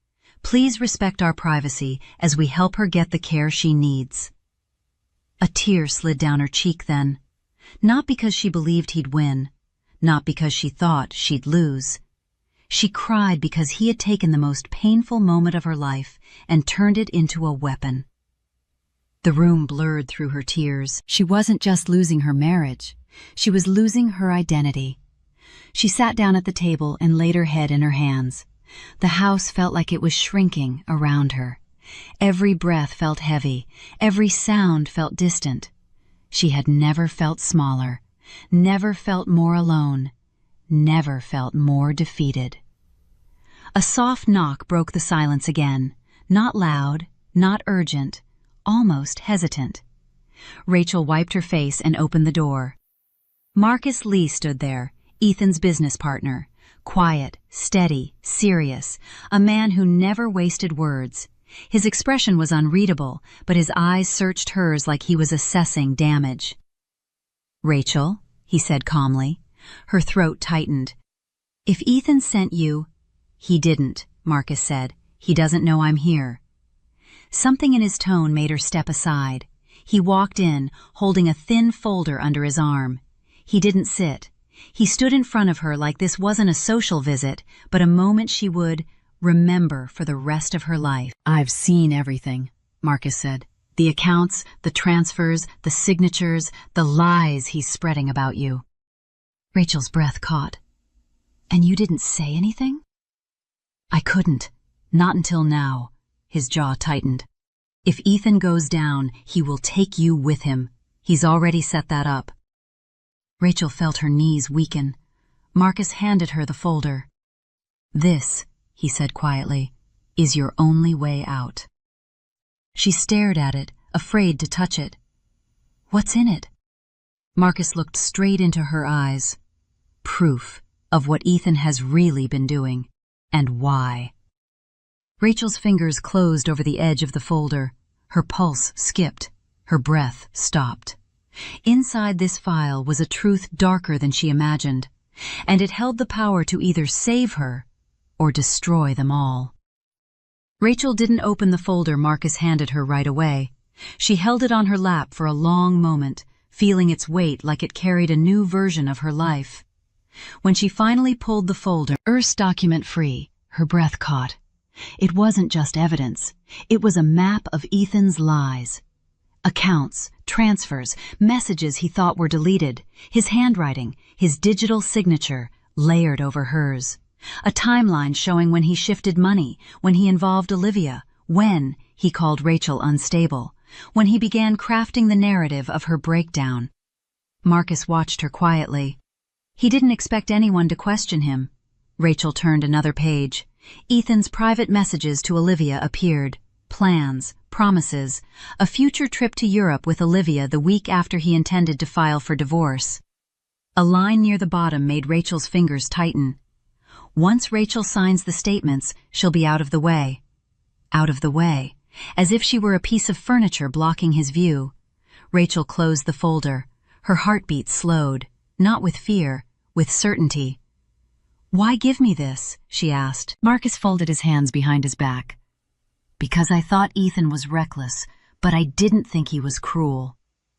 [SPEAKER 3] Please respect our privacy as we help her get the care she needs." A tear slid down her cheek then. Not because she believed he'd win. Not because she thought she'd lose. She cried because he had taken the most painful moment of her life and turned it into a weapon. The room blurred through her tears. She wasn't just losing her marriage. She was losing her identity. She sat down at the table and laid her head in her hands. The house felt like it was shrinking around her. Every breath felt heavy. Every sound felt distant. She had never felt smaller, never felt more alone, never felt more defeated. A soft knock broke the silence again, not loud, not urgent, almost hesitant. Rachel wiped her face and opened the door. Marcus Lee stood there, Ethan's business partner, quiet, steady, serious, a man who never wasted words. His expression was unreadable, but his eyes searched hers like he was assessing damage. "Rachel," he said calmly. Her throat tightened. "If Ethan sent you—" "He didn't," Marcus said. "He doesn't know I'm here." Something in his tone made her step aside. He walked in, holding a thin folder under his arm. He didn't sit. He stood in front of her like this wasn't a social visit, but a moment she would remember for the rest of her life. "I've seen everything," Marcus said. "The accounts, the transfers, the signatures, the lies he's spreading about you." Rachel's breath caught. "And you didn't say anything?" "I couldn't. Not until now." His jaw tightened. "If Ethan goes down, he will take you with him. He's already set that up." Rachel felt her knees weaken. Marcus handed her the folder. "This," he said quietly, is your only way out." She stared at it, afraid to touch it. "What's in it?" Marcus looked straight into her eyes. Proof of what Ethan has really been doing, and why. Rachel's fingers closed over the edge of the folder. Her pulse skipped. Her breath stopped. Inside this file was a truth darker than she imagined, and it held the power to either save her or destroy them all. Rachel didn't open the folder Marcus handed her right away. She held it on her lap for a long moment, feeling its weight like it carried a new version of her life. When she finally pulled the folder, document free, her breath caught. It wasn't just evidence. It was a map of Ethan's lies. Accounts, transfers, messages he thought were deleted, his handwriting, his digital signature, layered over hers. A timeline showing when he shifted money, when he involved Olivia, when he called Rachel unstable, when he began crafting the narrative of her breakdown. Marcus watched her quietly. He didn't expect anyone to question him. Rachel turned another page. Ethan's private messages to Olivia appeared. Plans, promises, a future trip to Europe with Olivia the week after he intended to file for divorce. A line near the bottom made Rachel's fingers tighten. Once Rachel signs the statements, she'll be out of the way. Out of the way, as if she were a piece of furniture blocking his view. Rachel closed the folder. Her heartbeat slowed, not with fear, with certainty. "Why give me this?" she asked. Marcus folded his hands behind his back. "Because I thought Ethan was reckless, but I didn't think he was cruel.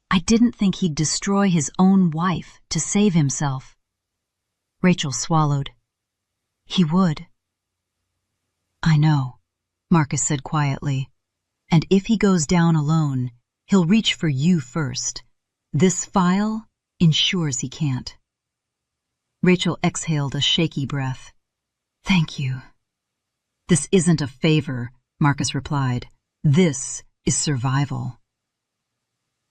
[SPEAKER 3] I didn't think he'd destroy his own wife to save himself." Rachel swallowed. "He would." "I know," Marcus said quietly. "And if he goes down alone, he'll reach for you first. This file ensures he can't." Rachel exhaled a shaky breath. "Thank you." "This isn't a favor," Marcus replied. "This is survival."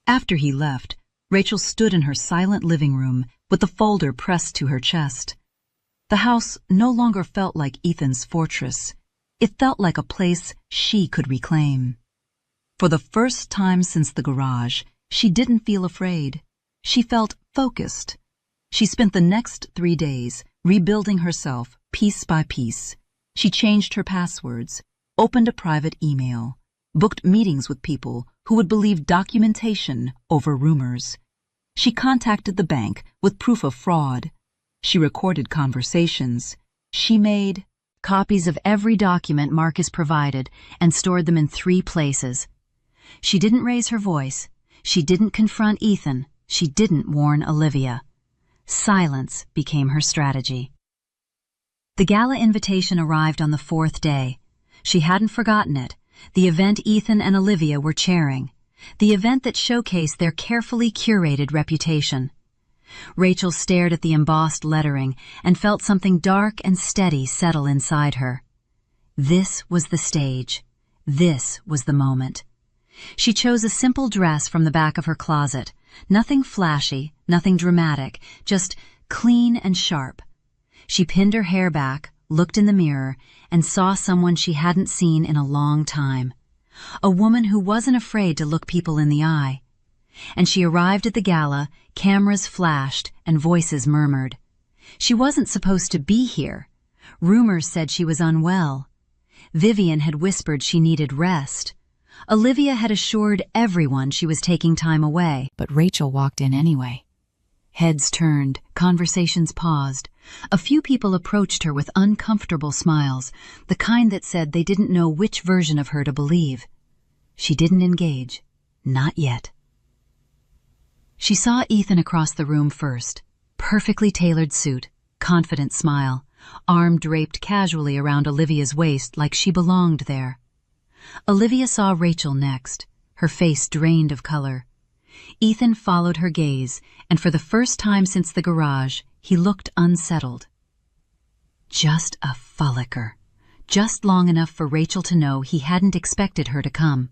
[SPEAKER 3] After he left, Rachel stood in her silent living room with the folder pressed to her chest. The house no longer felt like Ethan's fortress. It felt like a place she could reclaim. For the first time since the garage, she didn't feel afraid. She felt focused. She spent the next 3 days rebuilding herself piece by piece. She changed her passwords, opened a private email, booked meetings with people who would believe documentation over rumors. She contacted the bank with proof of fraud. She recorded conversations. She made copies of every document Marcus provided and stored them in 3 places. She didn't raise her voice. She didn't confront Ethan. She didn't warn Olivia. Silence became her strategy. The gala invitation arrived on the 4th day. She hadn't forgotten it, the event Ethan and Olivia were chairing, the event that showcased their carefully curated reputation. Rachel stared at the embossed lettering and felt something dark and steady settle inside her. This was the stage. This was the moment. She chose a simple dress from the back of her closet. Nothing flashy, nothing dramatic, just clean and sharp. She pinned her hair back, looked in the mirror, and saw someone she hadn't seen in a long time. A woman who wasn't afraid to look people in the eye. And she arrived at the gala, cameras flashed, and voices murmured. She wasn't supposed to be here. Rumors said she was unwell. Vivian had whispered she needed rest. Olivia had assured everyone she was taking time away. But Rachel walked in anyway. Heads turned, conversations paused. A few people approached her with uncomfortable smiles, the kind that said they didn't know which version of her to believe. She didn't engage. Not yet. She saw Ethan across the room first. Perfectly tailored suit, confident smile, arm draped casually around Olivia's waist like she belonged there. Olivia saw Rachel next, her face drained of color. Ethan followed her gaze, and for the first time since the garage, he looked unsettled. Just a frolicker. Just long enough for Rachel to know he hadn't expected her to come.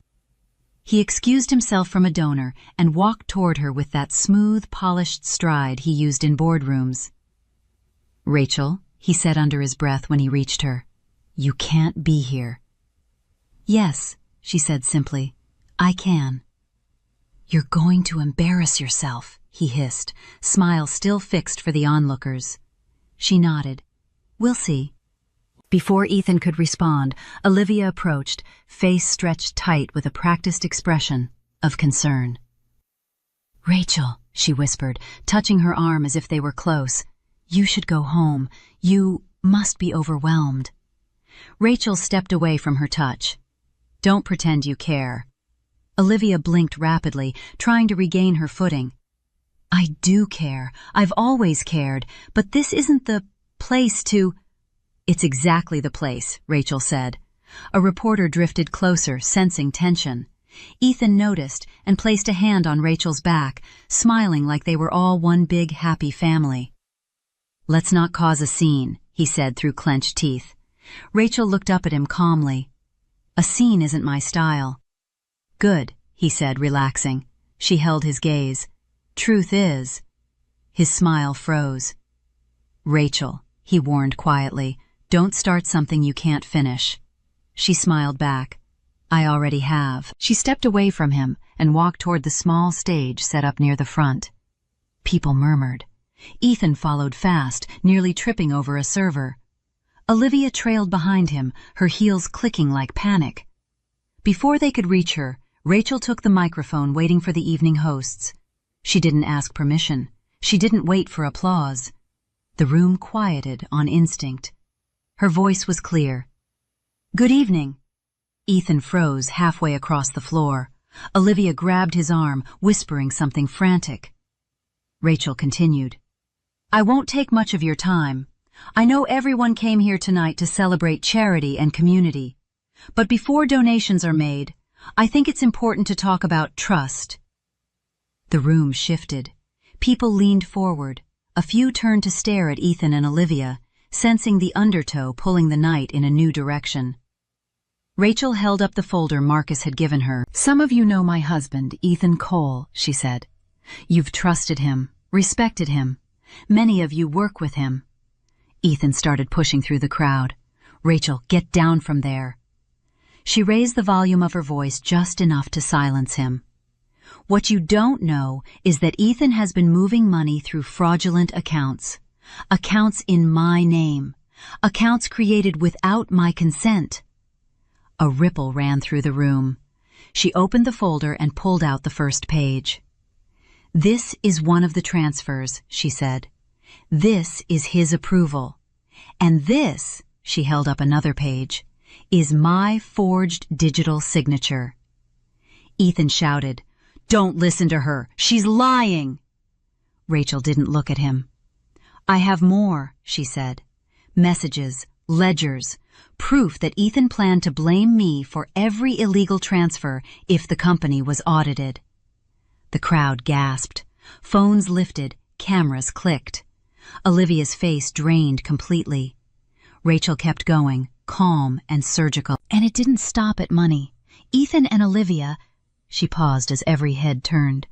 [SPEAKER 3] He excused himself from a donor and walked toward her with that smooth, polished stride he used in boardrooms. "Rachel," he said under his breath when he reached her, "you can't be here. Yes, she said simply. I can. You're going to embarrass yourself, he hissed, smile still fixed for the onlookers. She nodded. We'll see. Before Ethan could respond, Olivia approached, face stretched tight with a practiced expression of concern. Rachel, she whispered, touching her arm as if they were close. You should go home. You must be overwhelmed. Rachel stepped away from her touch. Don't pretend you care. Olivia blinked rapidly, trying to regain her footing. I do care. I've always cared, but this isn't the place to... It's exactly the place, Rachel said. A reporter drifted closer, sensing tension. Ethan noticed and placed a hand on Rachel's back, smiling like they were all one big happy family. Let's not cause a scene, he said through clenched teeth. Rachel looked up at him calmly. A scene isn't my style. Good, he said, relaxing. She held his gaze. Truth is... His smile froze. Rachel, he warned quietly, don't start something you can't finish. She smiled back. I already have. She stepped away from him and walked toward the small stage set up near the front. People murmured. Ethan followed fast, nearly tripping over a server. Olivia trailed behind him, her heels clicking like panic. Before they could reach her, Rachel took the microphone, waiting for the evening hosts. She didn't ask permission. She didn't wait for applause. The room quieted on instinct. Her voice was clear. Good evening. Ethan froze halfway across the floor. Olivia grabbed his arm, whispering something frantic. Rachel continued. I won't take much of your time. I know everyone came here tonight to celebrate charity and community. But before donations are made, I think it's important to talk about trust. The room shifted. People leaned forward. A few turned to stare at Ethan and Olivia, sensing the undertow pulling the night in a new direction. Rachel held up the folder Marcus had given her. Some of you know my husband, Ethan Cole, she said. You've trusted him, respected him. Many of you work with him. Ethan started pushing through the crowd. Rachel, get down from there. She raised the volume of her voice just enough to silence him. What you don't know is that Ethan has been moving money through fraudulent accounts. Accounts in my name. Accounts created without my consent. A ripple ran through the room. She opened the folder and pulled out the first page. This is one of the transfers, she said. This is his approval. And this, she held up another page, is my forged digital signature. Ethan shouted, Don't listen to her. She's lying. Rachel didn't look at him. I have more, she said. Messages, ledgers, proof that Ethan planned to blame me for every illegal transfer if the company was audited. The crowd gasped. Phones lifted, cameras clicked. Olivia's face drained completely. Rachel kept going, calm and surgical. And it didn't stop at money. Ethan and Olivia, she paused as every head turned,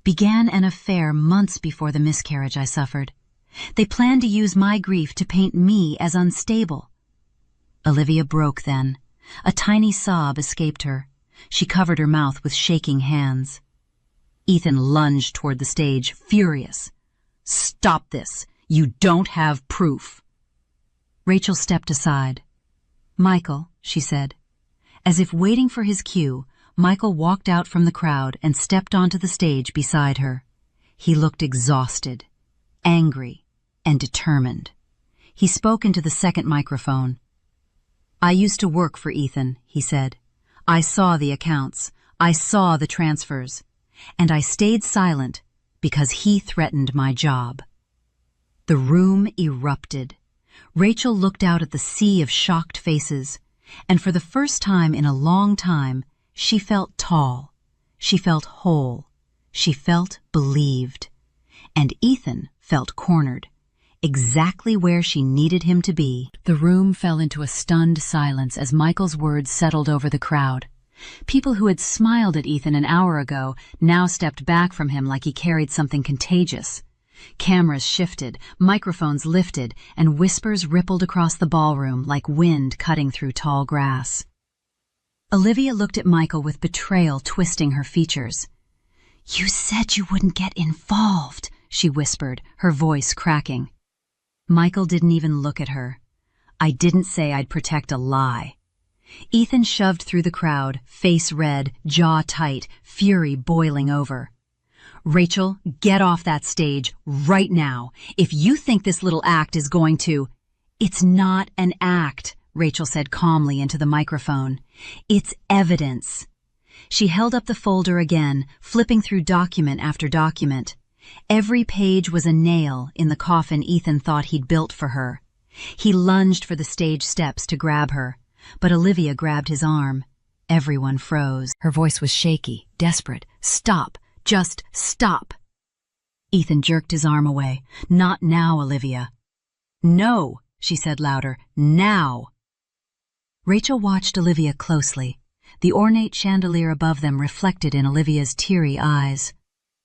[SPEAKER 3] began an affair months before the miscarriage I suffered. They planned to use my grief to paint me as unstable. Olivia broke then. A tiny sob escaped her. She covered her mouth with shaking hands. Ethan lunged toward the stage, furious. Stop this. You don't have proof. Rachel stepped aside. Michael, she said. As if waiting for his cue, Michael walked out from the crowd and stepped onto the stage beside her. He looked exhausted, angry, and determined. He spoke into the second microphone. I used to work for Ethan, he said. I saw the accounts. I saw the transfers. And I stayed silent because he threatened my job. The room erupted. Rachel looked out at the sea of shocked faces, and for the first time in a long time, she felt tall. She felt whole. She felt believed. And Ethan felt cornered, exactly where she needed him to be. The room fell into a stunned silence as Michael's words settled over the crowd. People who had smiled at Ethan an hour ago now stepped back from him like he carried something contagious. Cameras shifted, microphones lifted, and whispers rippled across the ballroom like wind cutting through tall grass. Olivia looked at Michael with betrayal twisting her features. "You said you wouldn't get involved," she whispered, her voice cracking. Michael didn't even look at her. "I didn't say I'd protect a lie." Ethan shoved through the crowd, face red, jaw tight, fury boiling over. "Rachel, get off that stage right now. If you think this little act is going to—" "It's not an act," Rachel said calmly into the microphone. "It's evidence." She held up the folder again, flipping through document after document. Every page was a nail in the coffin Ethan thought he'd built for her. He lunged for the stage steps to grab her, but Olivia grabbed his arm. Everyone froze. Her voice was shaky, desperate. "Stop! Just stop!" Ethan jerked his arm away. "Not now, Olivia." "No," she said louder. "Now!" Rachel watched Olivia closely. The ornate chandelier above them reflected in Olivia's teary eyes.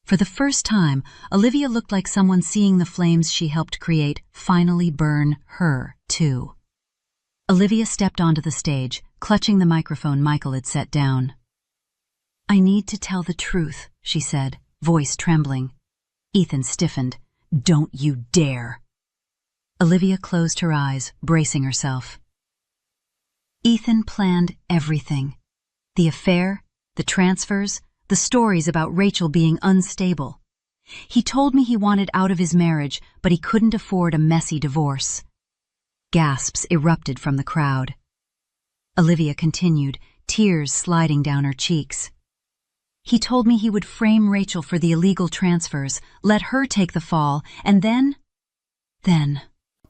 [SPEAKER 3] For the first time, Olivia looked like someone seeing the flames she helped create finally burn her, too. Olivia stepped onto the stage, clutching the microphone Michael had set down. "I need to tell the truth," she said, voice trembling. Ethan stiffened. "Don't you dare." Olivia closed her eyes, bracing herself. Ethan planned everything. The affair, the transfers, the stories about Rachel being unstable. He told me he wanted out of his marriage, but he couldn't afford a messy divorce. Gasps erupted from the crowd. Olivia continued, tears sliding down her cheeks. "He told me he would frame Rachel for the illegal transfers, let her take the fall, and then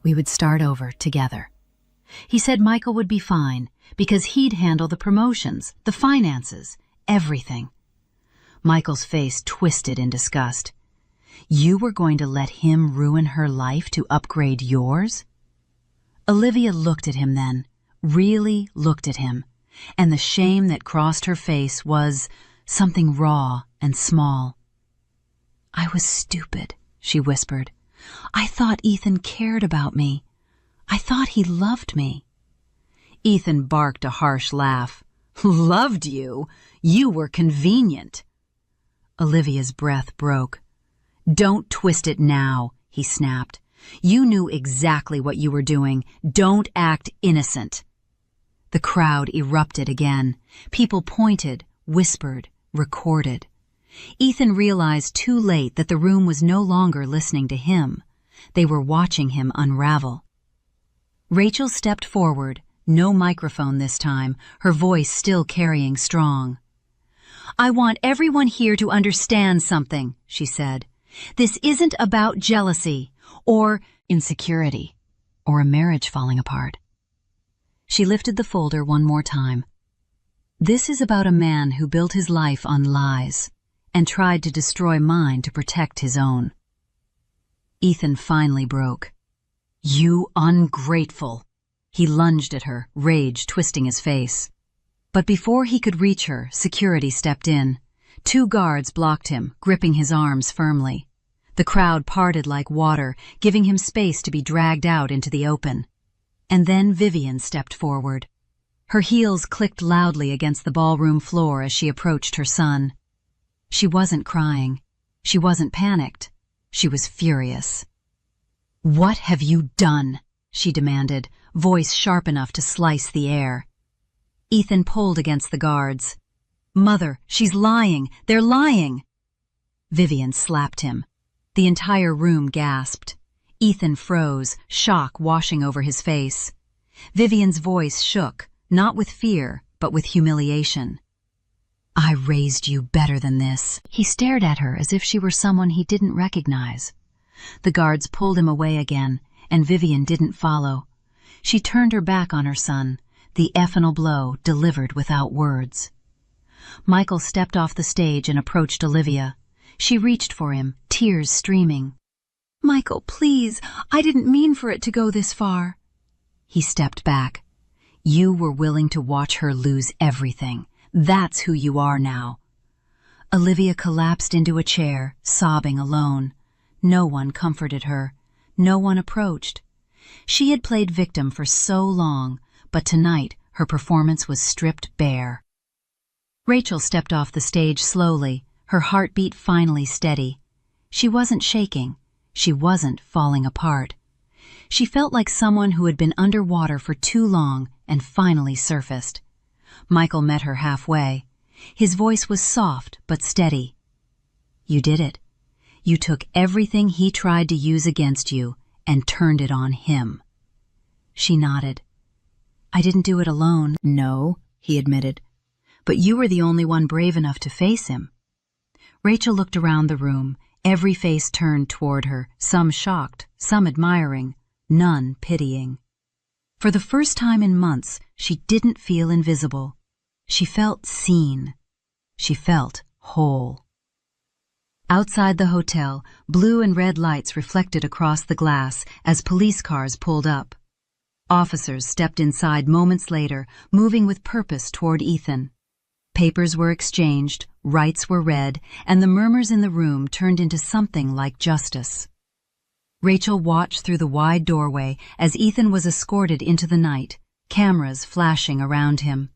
[SPEAKER 3] we would start over together. He said Michael would be fine, because he'd handle the promotions, the finances, everything." Michael's face twisted in disgust. "You were going to let him ruin her life to upgrade yours?" Olivia looked at him then, really looked at him, and the shame that crossed her face was something raw and small. "I was stupid," she whispered. "I thought Ethan cared about me. I thought he loved me." Ethan barked a harsh laugh. "Loved you? You were convenient." Olivia's breath broke. "Don't twist it now," he snapped. "You knew exactly what you were doing. Don't act innocent." The crowd erupted again. People pointed, whispered, recorded. Ethan realized too late that the room was no longer listening to him. They were watching him unravel. Rachel stepped forward, no microphone this time, her voice still carrying strong. "I want everyone here to understand something," she said. "This isn't about jealousy, or insecurity, or a marriage falling apart." She lifted the folder one more time. "This is about a man who built his life on lies and tried to destroy mine to protect his own." Ethan finally broke. "You ungrateful!" He lunged at her, rage twisting his face. But before he could reach her, security stepped in. 2 guards blocked him, gripping his arms firmly. The crowd parted like water, giving him space to be dragged out into the open. And then Vivian stepped forward. Her heels clicked loudly against the ballroom floor as she approached her son. She wasn't crying. She wasn't panicked. She was furious. "What have you done?" she demanded, voice sharp enough to slice the air. Ethan pulled against the guards. "Mother, she's lying! They're lying!" Vivian slapped him. The entire room gasped. Ethan froze, shock washing over his face. Vivian's voice shook, not with fear, but with humiliation. "I raised you better than this." He stared at her as if she were someone he didn't recognize. The guards pulled him away again, and Vivian didn't follow. She turned her back on her son, the final blow delivered without words. Michael stepped off the stage and approached Olivia. She reached for him, tears streaming. "Michael, please, I didn't mean for it to go this far." He stepped back. "You were willing to watch her lose everything. That's who you are now." Olivia collapsed into a chair, sobbing alone. No one comforted her. No one approached. She had played victim for so long, but tonight her performance was stripped bare. Rachel stepped off the stage slowly, her heartbeat finally steady. She wasn't shaking. She wasn't falling apart. She felt like someone who had been underwater for too long and finally surfaced. Michael met her halfway. His voice was soft but steady. "You did it. You took everything he tried to use against you and turned it on him." She nodded. "I didn't do it alone." "No," he admitted. "But you were the only one brave enough to face him." Rachel looked around the room, every face turned toward her, some shocked, some admiring, none pitying. For the first time in months, she didn't feel invisible. She felt seen. She felt whole. Outside the hotel, blue and red lights reflected across the glass as police cars pulled up. Officers stepped inside moments later, moving with purpose toward Ethan. Papers were exchanged, rights were read, and the murmurs in the room turned into something like justice. Rachel watched through the wide doorway as Ethan was escorted into the night, cameras flashing around him.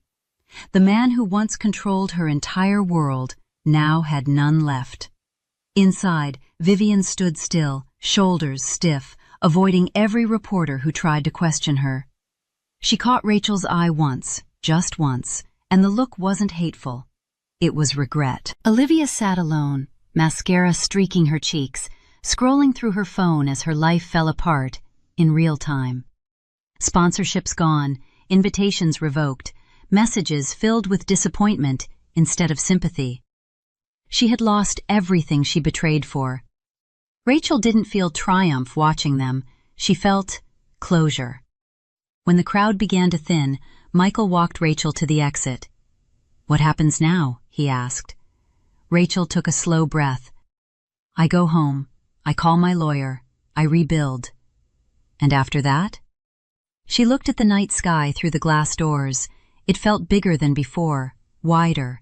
[SPEAKER 3] The man who once controlled her entire world now had none left. Inside, Vivian stood still, shoulders stiff, avoiding every reporter who tried to question her. She caught Rachel's eye once, just once, and the look wasn't hateful. It was regret. Olivia sat alone, mascara streaking her cheeks, scrolling through her phone as her life fell apart, in real time. Sponsorships gone, invitations revoked, messages filled with disappointment instead of sympathy. She had lost everything she betrayed for. Rachel didn't feel triumph watching them. She felt closure. When the crowd began to thin, Michael walked Rachel to the exit. "What happens now?" he asked. Rachel took a slow breath. "I go home. I call my lawyer. I rebuild." "And after that?" She looked at the night sky through the glass doors. It felt bigger than before, wider.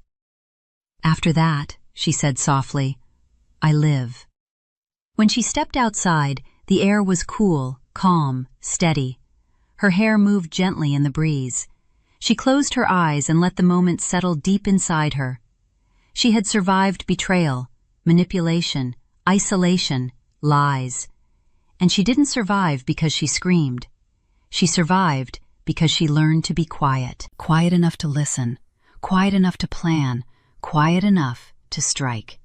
[SPEAKER 3] "After that," she said softly, "I live." When she stepped outside, the air was cool, calm, steady. Her hair moved gently in the breeze. She closed her eyes and let the moment settle deep inside her. She had survived betrayal, manipulation, isolation, lies. And she didn't survive because she screamed. She survived because she learned to be quiet. Quiet enough to listen, quiet enough to plan, quiet enough to strike.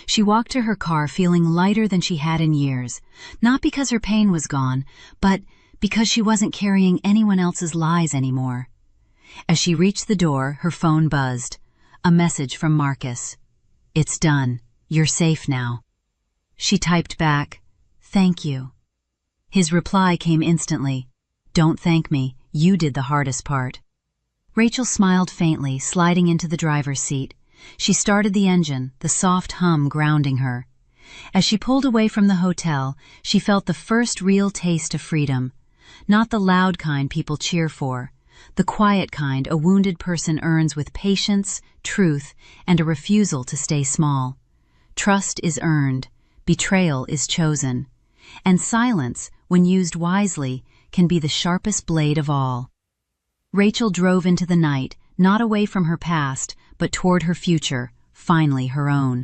[SPEAKER 3] She walked to her car feeling lighter than she had in years, not because her pain was gone, but because she wasn't carrying anyone else's lies anymore. As she reached the door, her phone buzzed. A message from Marcus. "It's done. You're safe now." She typed back, "Thank you." His reply came instantly. "Don't thank me. You did the hardest part." Rachel smiled faintly, sliding into the driver's seat. She started the engine, the soft hum grounding her. As she pulled away from the hotel, she felt the first real taste of freedom. Not the loud kind people cheer for, the quiet kind a wounded person earns with patience, truth, and a refusal to stay small. Trust is earned, betrayal is chosen, and silence, when used wisely, can be the sharpest blade of all. Rachel drove into the night, not away from her past, but toward her future, finally her own.